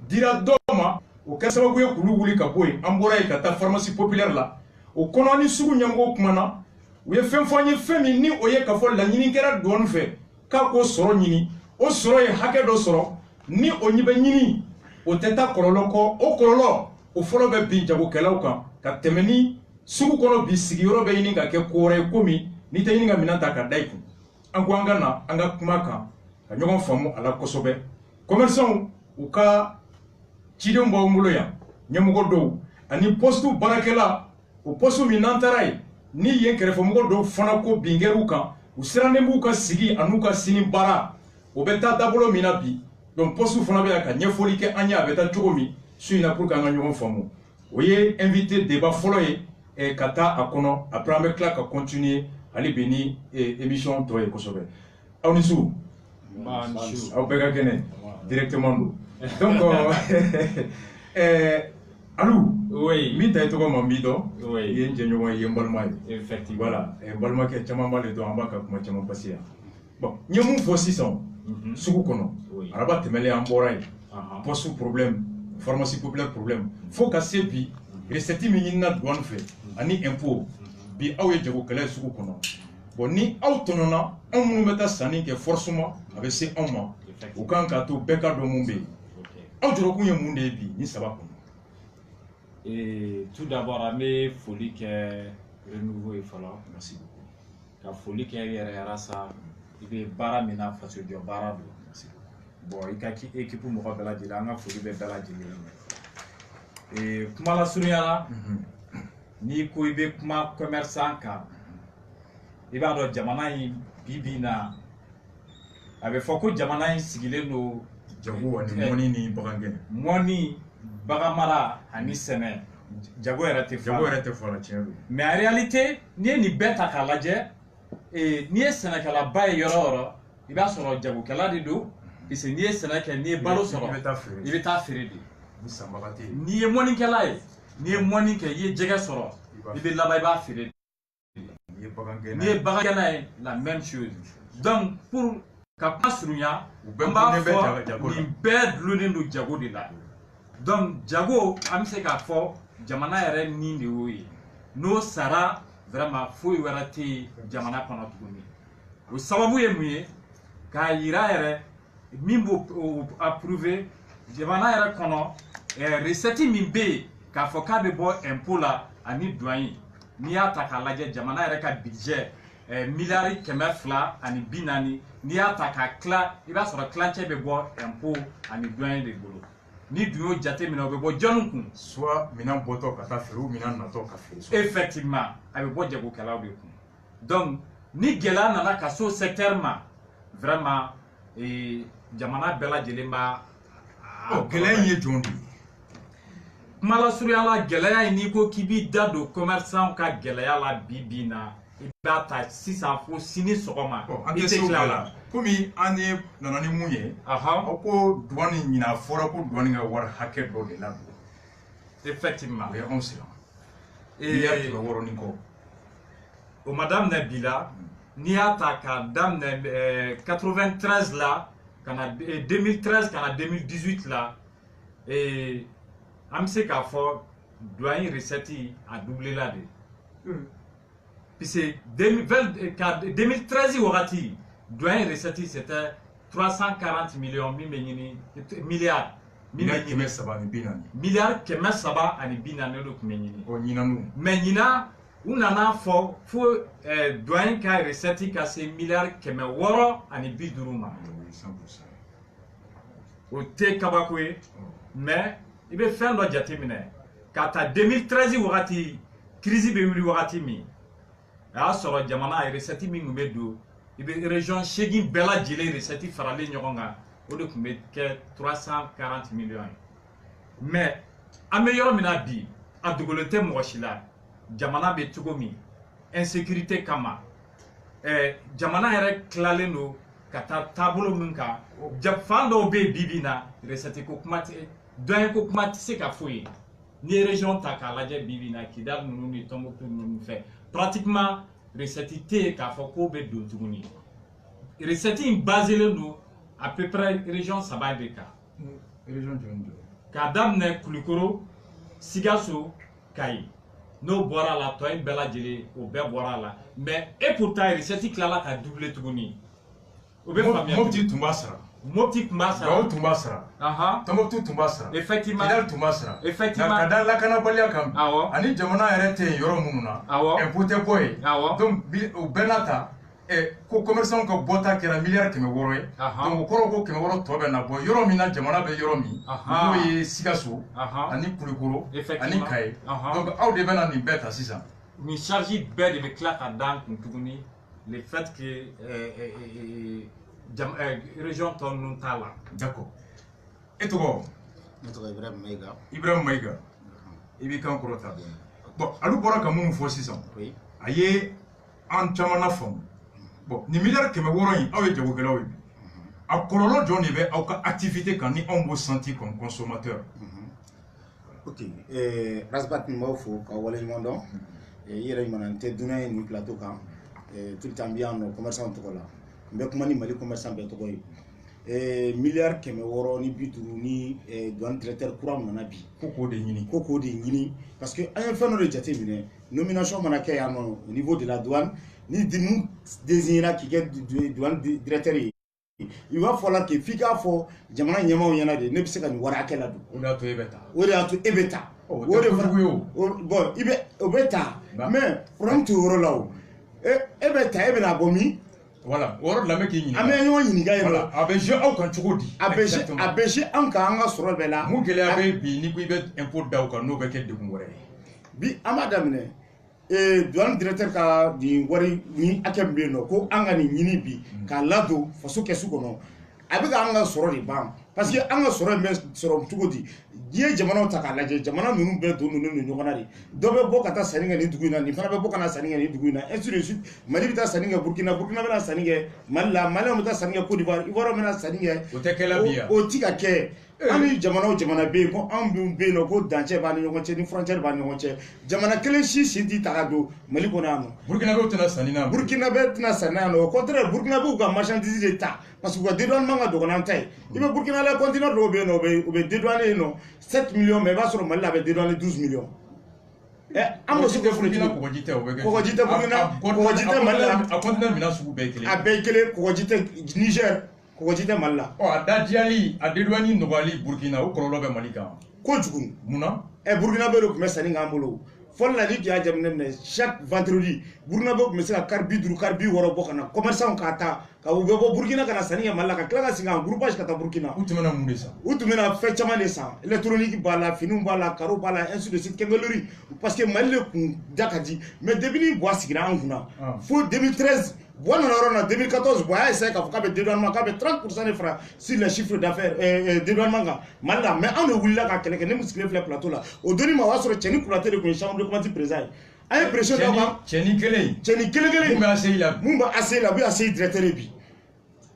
dira dɔw ma o kɛ sababu ye k'olu wuli ka bɔ yen an bɔra yen ka taa pharmacie populaire la o kɔnɔ ni sugu ɲɛmɔgɔw kumana u ye fɛn fɔ an ye fɛn min ni o ye ka fɔ laɲini kɛra dɔɔni fɛ k'a k'o sɔrɔ ɲini o sɔrɔ ye hakɛ dɔ sɔrɔ ni o ɲɛ bɛ ɲini o tɛ taa kɔlɔlɔ kɔ o kɔlɔlɔ o fɔlɔ bɛ bin jagokɛlaw kan ka tɛmɛ ni sugu kɔnɔ bi sigiyɔrɔ bɛ ɲini ka kɛ ko wɛrɛ ye komi n'i tɛ ɲini ka minɛn ta ka da i kun an ko an ka na an ka kuma kan ka ɲɔgɔn faamu a la kosɛbɛ commerçants u ka cidenw b'anw bolo yan ɲɛmɔgɔ dɔw ani poste baarakɛla o poste min n'an taara yen ni yen kɛrɛfɛmɔgɔ dɔw fana ko bin kɛr'u kan u sirannen b'u ka sigi an'u ka sini baara o bɛ taa dabolo min na bi donc poste fana bɛ yan ka ɲɛfɔli kɛ an ye a bɛ taa cogo min su in na pour que an ka ɲɔgɔn faamu o ye invité débat fɔlɔ ye ka taa a kɔnɔ après an bɛ tila ka continuer hali bi ni émission tɔ ye kosɛbɛ aw ni su aw bɛɛ ka kɛnɛ directement don donc Alou, oui, min ta ye tɔgɔ ma n b'i dɔn, oui, i ye n jɛɲɔgɔn ye, i ye n balima ye, effectivement, voilà, balimakɛ caman b'ale dɔn, an b'a ka kuma caman passé yan. Bon, n ye mun fɔ sisan, sugu kɔnɔ, araba tɛmɛlen an bɔra yen, poste problème, pharmacie populaire problème, fo ka se bi recette min ɲinina douane fɛ ani impôt, bi aw ye jagokɛla ye sugu kɔnɔ. Bon, ni aw tɔnɔna, anw minnu bɛ taa sanni kɛ forcément a bɛ se anw ma, o kan k'a to bɛɛ ka dɔn mun bɛ yen. Aw jɔrɔkun ye mun de ye bi ni saba kɔnɔ?
Et tout d'abord, an bɛ foli kɛ Renouveau ye fɔlɔ.
Merci beaucoup.
Ka foli kɛ yɛrɛ yɛrɛ sa i bɛ baara min na faso jɔ baara don.
Merci beaucoup.
Bon, i ka équipe mɔgɔ bɛɛ lajɛlen an ka foli bɛ bɛɛ lajɛlen ye. Kuma lasurunya la, n'i ko i bɛ kuma commerçant kan, i b'a dɔn jamana in bi na a bɛ fɔ ko jamana in sigilen don
jago ani mɔni ni bagangɛn.
Mɔni, bagan mara ani sɛnɛ jago yɛrɛ tɛ
jago yɛrɛ tɛ fɔ la tiɲɛ don
mais en réalité n'i ye nin bɛɛ ta k'a lajɛ n'i ye sɛnɛkɛlaba ye yɔrɔ o yɔrɔ i b'a sɔrɔ jagokɛla de don parce que n'i ye sɛnɛ kɛ n'i ye balo sɔrɔ i bɛ taa feere de n'i ye mɔnikɛla ye n'i ye mɔni kɛ i ye jɛgɛ sɔrɔ i bɛ laban i b'a feere de n'i ye bagangɛnna ye la même chose donc pour ka kuma surunya an b'a fɔ nin bɛɛ dulonnen don jago de la donc jago an bɛ se k'a fɔ jamana yɛrɛ ni de y'o ye n'o sara vraiment foyi wɛrɛ tɛ yen jamana kɔnɔ tuguni o sababu ye mun ye k'a yira yɛrɛ min b'o approuver jamana yɛrɛ kɔnɔ recette min bɛ yen k'a fɔ k'a bɛ bɔ impôt la ani douane n'i y'a ta k'a lajɛ jamana yɛrɛ ka budget miliyari 240 n'i y'a ta k'a tila i b'a sɔrɔ tilancɛ bɛ bɔ impôt ani douane de bolo ni dun y'o jate minɛ o bɛ bɔ jɔnni kun
soit minɛn bɔtɔ ka taa feere ou minɛn natɔ ka feere
effectivement a bɛ bɔ jagokɛlaw de kun donc ni gɛlɛya nana ka se o secteur ma vraiment jamana bɛɛ lajɛlen b'a
gɛlɛya in ye jɔn de ye
kuma lasurunya la gɛlɛya in n'i ko k'i b'i da don commerçant ka gɛlɛya la bi bi in na i b'a ta sisan fo sini sɔgɔma
an tɛ se o bɛɛ la komi an ye nana ni mun ye aw ko douane ɲina fɔra ko douane ka wari hakɛ dɔ de ladon
effectivement
o ye anw siran miliyari 600 ni kɔ
o ma daminɛ bi la n'i y'a ta k'a daminɛ 93 la ka na 2013 ka na 2018 la an bɛ se k'a fɔ douane recette a doublé la de puisque 2013 wagati douane recette c'était 340 millions min bɛ ɲini milliards
miliyari 340
miliyari 340 de tun bɛ ɲini
o ɲinanu
mais ɲina u nana fɔ fo douane ka recette ka se miliyari 650 ma o tɛ kabako ye mais i bɛ fɛn dɔ jateminɛ k'a ta 2013 wagati crise bɛ wuli wagati min a y'a sɔrɔ jamana a recette min tun bɛ don i bɛ région 8 bɛɛ lajɛlen recette faralen ɲɔgɔn kan o de tun bɛ kɛ 340 millions ye mais an bɛ yɔrɔ min na bi a dogolen tɛ mɔgɔ si la jamana bɛ cogo min insécurité kama jamana yɛrɛ tilalen don ka taa taabolo min kan fan dɔw bɛ yen bi bi in na recette ko kuma tɛ douane ko kuma tɛ se ka fɔ yen n'i ye région ta k'a lajɛ bi bi in na Kidali ninnu ni Tɔnbukutu ninnu fɛ pratiquement recette tɛ yen k'a fɔ k'o bɛ don tuguni recette in baselen don à peu près région 3 de kan
région jumɛn
k'a daminɛ Kulikoro Sikaso Kayi n'o bɔra la tɔ in bɛɛ lajɛlen o bɛɛ bɔra la mais et pourtant recette tilala ka doubler tuguni o bɛ faamuya
Mopti tun b'a sara
Mopti tun b'a sara
Gawo tun b'a sara Tɔnbukutu tun b'a sara
effectivement
Kidali tun b'a sara
effectivement
ka da lakanabaliya kan ani jamana yɛrɛ tɛ yen yɔrɔ minnu na impôt tɛ bɔ yen donc o bɛɛ n'a ta ko commerçant ka bɔta kɛra miliyari 600 ye donc o kɔrɔ ko 600 tɔ bɛ na bɔ yɔrɔ min na jamana bɛ yɔrɔ min n'o ye Sikaso ani Kulikoro ani Kayi donc aw de bɛna nin bɛɛ ta sisan
nin charge bɛɛ de bɛ tila ka d'an kun tuguni le fait que région tɔ ninnu t'a la
d'accord e tɔgɔ
ne tɔgɔ
Ibrahima Mayiga i b'i kan kɔrɔta dɔɔni bon alu bɔra ka mun fɔ sisan a ye an caman lafaamu bon nin miliyari 600 in aw ye jagokɛlaw ye a kɔlɔlɔ jɔn de bɛ aw ka activité kan ni anw b'o sentir comme consommateur
ok Rasbat n b'aw fo k'aw waleɲuman dɔn i yɛrɛ ɲuman n tɛ dunan ye nin plateau kan tout le temps n bɛ yan nɔ commerçant tɔgɔ la n bɛ kuma ni Mali commerçant bɛɛ tɔgɔ ye miliyari 600 ni 50 ni douane directeur kura min nana bi
ko k'o de
ɲini parce que an ye fɛn dɔ de jate minɛ nomination mana kɛ yan nɔ au niveau de la douane ni mun désignera k'i kɛ douane directeur ye i b'a fɔ la f'i k'a fɔ jamana ɲɛmaaw ɲɛna de ne bɛ se ka nin wari hakɛ la don
o de y'a to e bɛ taa
o de y'a to e bɛ taa
o de fana
bon o bɛ taa mais problème t'o yɔrɔ la o e bɛ taa e bɛna bɔ min
voilà o yɔrɔ de la n bɛ k'i ɲininka
an bɛ ɲɔgɔn ɲininka yen nɔ
a bɛ jouer aw kan cogo di
a bɛ jouer an kan an ka sɔrɔ bɛɛ la
mun gɛlɛya bɛ bi n'i ko i bɛ impôt da o kan n'o bɛ kɛ degun wɛrɛ ye
bi an b'a daminɛ douane directeur ka nin wari ni hakɛ min bɛ yen nɔ ko an ka nin ɲini bi k'a ladon faso kɛsu kɔnɔ a bɛ ka an ka sɔrɔ de ban parce que an ka sɔrɔ in bɛ sɔrɔ cogo di diɲɛ jamanaw ta k'a lajɛ jamana ninnu bɛɛ donnen don ɲɔgɔn na de dɔ bɛ bɔ ka taa sanni kɛ nin dugu in na nin fana bɛ bɔ ka na sanni kɛ nin dugu in na ainsi de suite Mali bɛ taa sanni kɛ Burkina Burkina bɛ na sanni kɛ Mali la Malien bɛ taa sanni kɛ Côte d'Ivoire Ivoire bɛ na sanni kɛ
o tɛ kɛla bi yan
o ti ka kɛ an ni jamana o jamana bɛ yen ko anw bɛ yen nɔ ko dancɛ b'a ni ɲɔgɔn cɛ ni frontière b'a ni ɲɔgɔn cɛ jamana kelen si sen t'i ta ka don Mali kɔnɔ yan nɔ
Burkinabé tɛna sanni na
Burkina bɛ tɛna sanni na yan nɔ au contraire Burkina b'u ka marchandise de ta parce que u ka dédouanement ka dɔgɔ n'an ta ye i bɛ Burkina la conteneur dɔw bɛ yen nɔ u bɛ dédouaner yen nɔ 7 millions mais i b'a sɔrɔ Mali la a bɛ dédouaner 12 millions an m'o si tɛ Burkina
kɔgɔji tɛ o bɛ kɛ
kɔgɔji tɛ Burkina kɔgɔji tɛ Mali la
a conteneur minɛn sugu bɛɛ ye kelen
a bɛɛ ye kelen kɔgɔji tɛ Niger kɔgɔji tɛ Mali la
a dajiyali a dédouanement nɔgɔyali Burkina o kɔlɔlɔ bɛ Mali kan
kojugu
munna
Burkina bɛ de tun bɛ sanni k'an bolo fɔlɔ la ni tun y'a jateminɛ minɛ chaque vendredi Burkina bɛ tun bɛ se ka car 50 car 60 bɔ ka na commerçant k'a ta ka u bɛ bɔ Burkina ka na sanni kɛ Mali la ka tila ka segin en groupage ka taa Burkina
u tun bɛna mun de san
u tun bɛna fɛn caman de san électronique b'a la finiw b'a la carreau b'a la ainsi de suite kɛnkɛlori parce que Mali de kun da ka di mais depuis ni Buwa sigira an kunna fo 2013 Buwa nana yɔrɔ na 2014 Buwa y'a essayé k'a fɔ k'a bɛ dédouanement k'a bɛ 30% de fara sur les chiffres d'affaires dédouanement kan Mali la mais anw de wulila ka kɛlɛ kɛ ne mun sigilen filɛ plateau la o donni ma o y'a sɔrɔ Cɛni Kuyatɛ de kun ye chambre de commerce président ye an ye pression dɔ kan
Cɛni kelen
mun
bɛ ACI la
mun bɛ ACI la o bɛ ACI directeur ye bi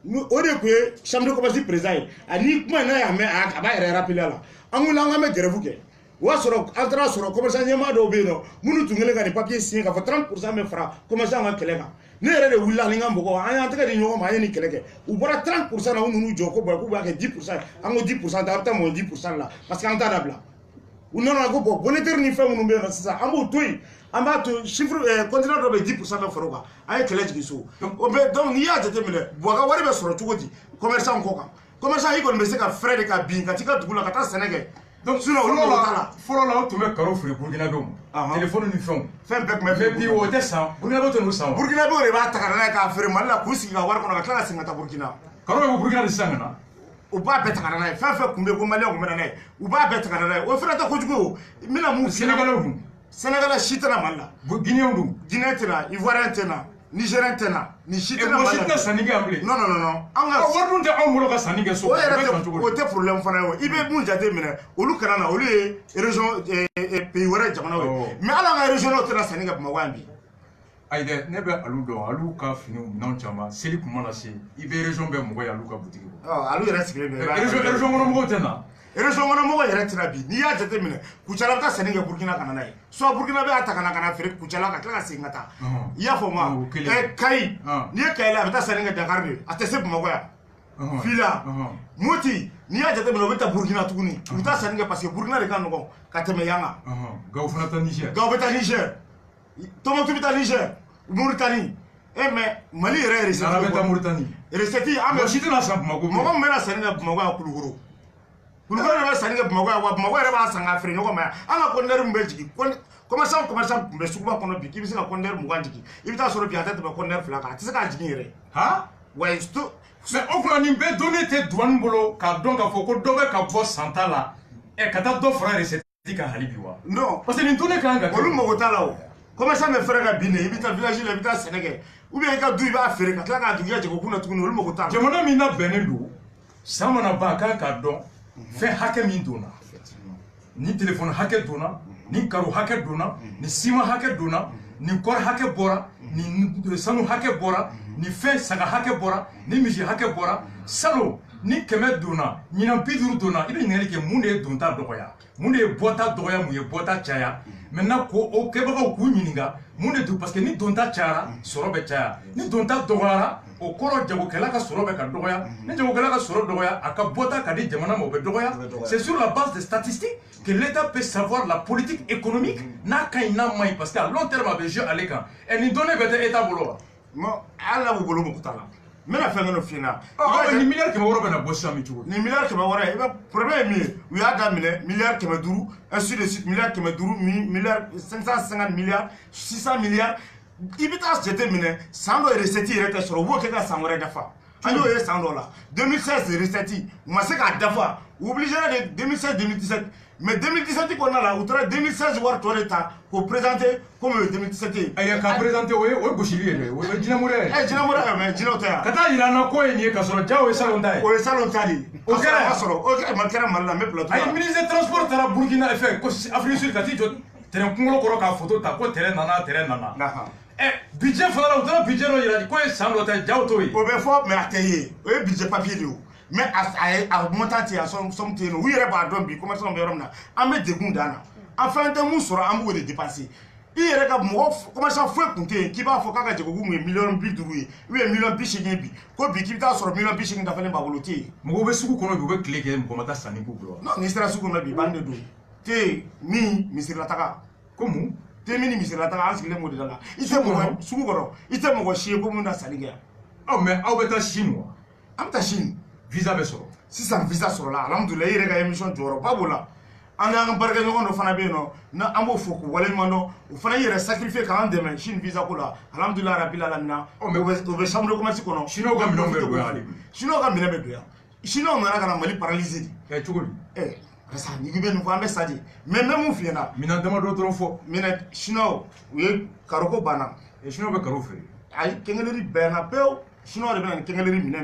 o de kun ye chambre de commerce président ye ani kuma in n'a y'a mɛn a b'a yɛrɛ rappeler a la an wulila an k'an bɛ grève kɛ o y'a sɔrɔ an taara sɔrɔ commerçant ɲɛmaa dɔw bɛ yen nɔ minnu tun kɛlen ka nin papier signer k'a fɔ 30% bɛ fara commerçant ka kɛlɛ kan ne yɛrɛ de wulila ani n ka mɔgɔw an y'an tɛgɛ di ɲɔgɔn ma an ye nin kɛlɛ kɛ u bɔra 30% na u ninnu jɔ ko k'u b'a kɛ 10% an ko 10% ta a bɛ taa moins 10% la parce que an t'a dabila u nana ko bon monétaire ni fɛn minnu bɛ yen nɔ sisan an b'o to yen an b'a to chiffre conteneur dɔ bɛ 10% bɛ fara o kan an ye kɛlɛ jigin so o bɛ donc n'i y'a jateminɛ Buwa ka wari bɛ sɔrɔ cogo di commerçant kɔ kan commerçant i kɔni bɛ se ka frais de ka bin ka t'i ka dugu la ka taa sɛnɛ kɛ donc sinon olu mago t'a la
fɔlɔ la o tun bɛ karo feere Burkinabé ma téléphone ni fɛnw
fɛn bɛɛ tun bɛ
mais bi o tɛ san Burkinabé tɛ n'o san wa
Burkinabé de b'a ta ka na n'a ye k'a feere Mali la k'u sigi ka wari kɔnɔ ka tila ka segin ka taa Burkina
karo bɛ bɔ Burkina de sisan ka na
u b'a bɛɛ ta ka na n'a ye fɛn fɛn kun bɛ yen ko Malien kun bɛ na n'a ye u b'a bɛɛ ta ka na n'a ye o fana tɛ kojugu o n bɛna mun
Sénégalais dun
Sénégalais si tɛ na Mali la
Guinéen dun
Guinéen tɛ na Ivoirien tɛ na Nigérien tɛ na ni si tɛ na
mɔgɔ
Mali
si tɛna sanni kɛ yan bilen
non non non an ka
wari dun tɛ anw bolo ka sanni kɛ so
o yɛrɛ tɛ o tɛ problème fana ye o i bɛ mun jate minɛ olu kana na olu ye région pays wɛrɛ jamanaw ye mais hali an ka région tɛ na sanni kɛ Bamakɔ yan bi
ayi dɛ ne bɛ alu dɔn alu ka finiw minɛnw caman seli kuma na se i bɛ région bɛɛ mɔgɔ ye alu ka butigi kɔnɔ
alu yɛrɛ sigilen bɛ
région kɔnɔ mɔgɔw tɛ na
région kɔnɔ mɔgɔ yɛrɛ tɛ na bi n'i y'a jate minɛ Kucala bɛ taa sanni kɛ Burkina ka na n'a ye soit Burkina bɛ y'a ta ka na feere Kucala ka tila ka segin ka taa i y'a fɔ ma Kayi n'i ye Kayi la a bɛ taa sanni kɛ Dakar de a tɛ se Bamakɔ yan Fila Moti n'i y'a jate minɛ o bɛ taa Burkina tuguni u bɛ taa sanni kɛ parce que Burkina de ka nɔgɔn ka tɛmɛ yan kan
Gawo fana taa Niger
Gawo bɛ taa Niger Tɔnbukutu bɛ taa Niger Mauritanie mais Mali yɛrɛ recette
bɛ taa Mauritanie
recette an bɛ
si tɛna san Bamakɔ
mɔgɔ min bɛna sanni kɛ Bamakɔ yan Kulukoro Kulukoro de bɛ sanni kɛ Bamakɔ yan wa Bamakɔ yɛrɛ b'a san k'a feere ɲɔgɔn ma yan an ka conteneur min bɛ jigin commerçant kun bɛ suguba kɔnɔ bi k'i bɛ se ka conteneur 20 jigin i bɛ taa sɔrɔ bi a tɛ tɛmɛ conteneur 2 kan a tɛ se k'a jigin yɛrɛ wa
mais o kuma nin bɛɛ donni tɛ douane bolo k'a dɔn k'a fɔ ko dɔ bɛ ka bɔ santa la ka taa dɔ fara recette kan hali bi wa
non
parce que nin donni kan ka kɛ
olu mago t'a la o commerçant bɛ fɛrɛ ka bin de i bɛ taa village la i bɛ taa sɛnɛ kɛ ou bien i ka du i b'a feere ka tila k'a jigin i ka jagokun na tuguni olu mago t'a la
jamana min labɛnnen don san mana ban a kan k'a dɔn fɛn hakɛ min donna ni téléphone hakɛ donna ni karo hakɛ donna ni ciment hakɛ donna ni kɔri hakɛ bɔra ni sanu hakɛ bɔra ni fɛn saga hakɛ bɔra ni misi hakɛ bɔra salon ni 100 donna ɲinan 50 donna i bɛ ɲininkali kɛ mun de ye donta dɔgɔya mun de ye bɔta dɔgɔya mun ye bɔta caya maintenant ko o kɛbagaw k'u ɲininka mun de don parce que ni donta cayara sɔrɔ bɛ caya ni donta dɔgɔyara o kɔrɔ jagokɛla ka sɔrɔ bɛ ka dɔgɔya ni jagokɛla ka sɔrɔ dɔgɔya a ka bɔta ka di jamana ma o bɛ dɔgɔya c'est sur la base des statistiques que l'État peut savoir la politique économique n'a ka ɲi n'a ma ɲi parce que à long terme a bɛ jouer ale kan nin donni bɛ tɛ État bolo wa
hali n'a b'u bolo mago t'a la n bɛna fɛn dɔ f'i ɲɛna
ni miliyari 100 bɛ na bɔ sisan min cogo
ni miliyari 100 i bɛ problème ye min ye u y'a daminɛ miliyari 500 ainsi de suite miliyari 500 miliyari 550 miliyari 600 miliyari i bɛ taa jate minɛ san dɔ recette yɛrɛ tɛ sɔrɔ u b'o kɛ ka san wɛrɛ dafa an y'o ye san dɔ la 2016 recette u ma se k'a dafa u obligera de 2016 2017 mais 2017 kɔnɔna la u taara 2016 wari tɔ de ta k'o présenter comme 2017 ye.
ayi k'a présenter o ye gosili ye dɛ o ye jinɛmɔrɔ ye.
jinɛmɔrɔ ye mais jinɛw tɛ yan.
ka taa yira an na ko ye nin ye k'a sɔrɔ ja o ye salon ta ye.
o ye salon ta de ye. o kɛra sɔrɔ o kɛra Mali la n bɛ plateau la.
ayi ministre des transports taara Burkina fɛ ko Afrique Sud ka t'i jɔ terrain kunkolo kɔrɔ ka photo ta ko terrain nana. budget fana la u taara budget dɔ yira ko ye san dɔ ta jaw t'o ye.
o bɛ fɔ mais a tɛ ye o ye budget papier de ye o mais a montant tɛ yen a somme tɛ yen nɔ u yɛrɛ b'a dɔn bi commerçant bɛ yɔrɔ min na an bɛ degun dan na an fɛn tɛ mun sɔrɔ an b'o de dépenser i yɛrɛ ka mɔgɔ commerçant foyi kun tɛ yen k'i b'a fɔ k'a ka jagoku kun ye miliyɔn 50 ye ou bien miliyɔn 80 bi ko bi k'i bɛ taa sɔrɔ miliyɔn 80 dafalen b'a bolo tɛ yen.
mɔgɔw bɛ sugu kɔnɔ bi u bɛ tile kɛ mɔgɔ ma taa sanni k'u bolo.
non n'i sera sugu kɔnɔ bi ban de don te ni misirila
ko mun
te min ni misirila taga an sigilen b'o de la i tɛ mɔgɔ sugu kɔnɔ i tɛ mɔgɔ si ye ko mun na sanni kɛ yan.
mais aw bɛ taa Chine wa.
an bɛ taa Chine.
visa bɛ sɔrɔ.
sisan visa sɔrɔla alhamdulilayi i yɛrɛ ka émission jɔyɔrɔba b'o la an n'an ka barikɛɲɔgɔn dɔ fana bɛ yen nɔ na an b'o fɔ k'u waleɲuman dɔn o fana yɛrɛ sacrifier k'an dɛmɛ Chine visa ko la alhamdulilayi rabil alamina o bɛ chambre de commerce kɔnɔ.
Chinois ka minɛnw bɛ don yan.
Chinois ka minɛn bɛ don yan Chinois nana ka na Mali paralyser de.
cogo di.
parce que n'i bɛ nin fɔ an bɛ sa de mais n bɛ mun f'i ɲɛna.
minɛn damadɔ dɔrɔn fɔ.
minɛn Chinois u ye karo ko banna.
Chinois bɛ karo feere.
ayi kengeleri bɛnna pewu Chinois de bɛ na ni kengeleri minɛn bɛɛ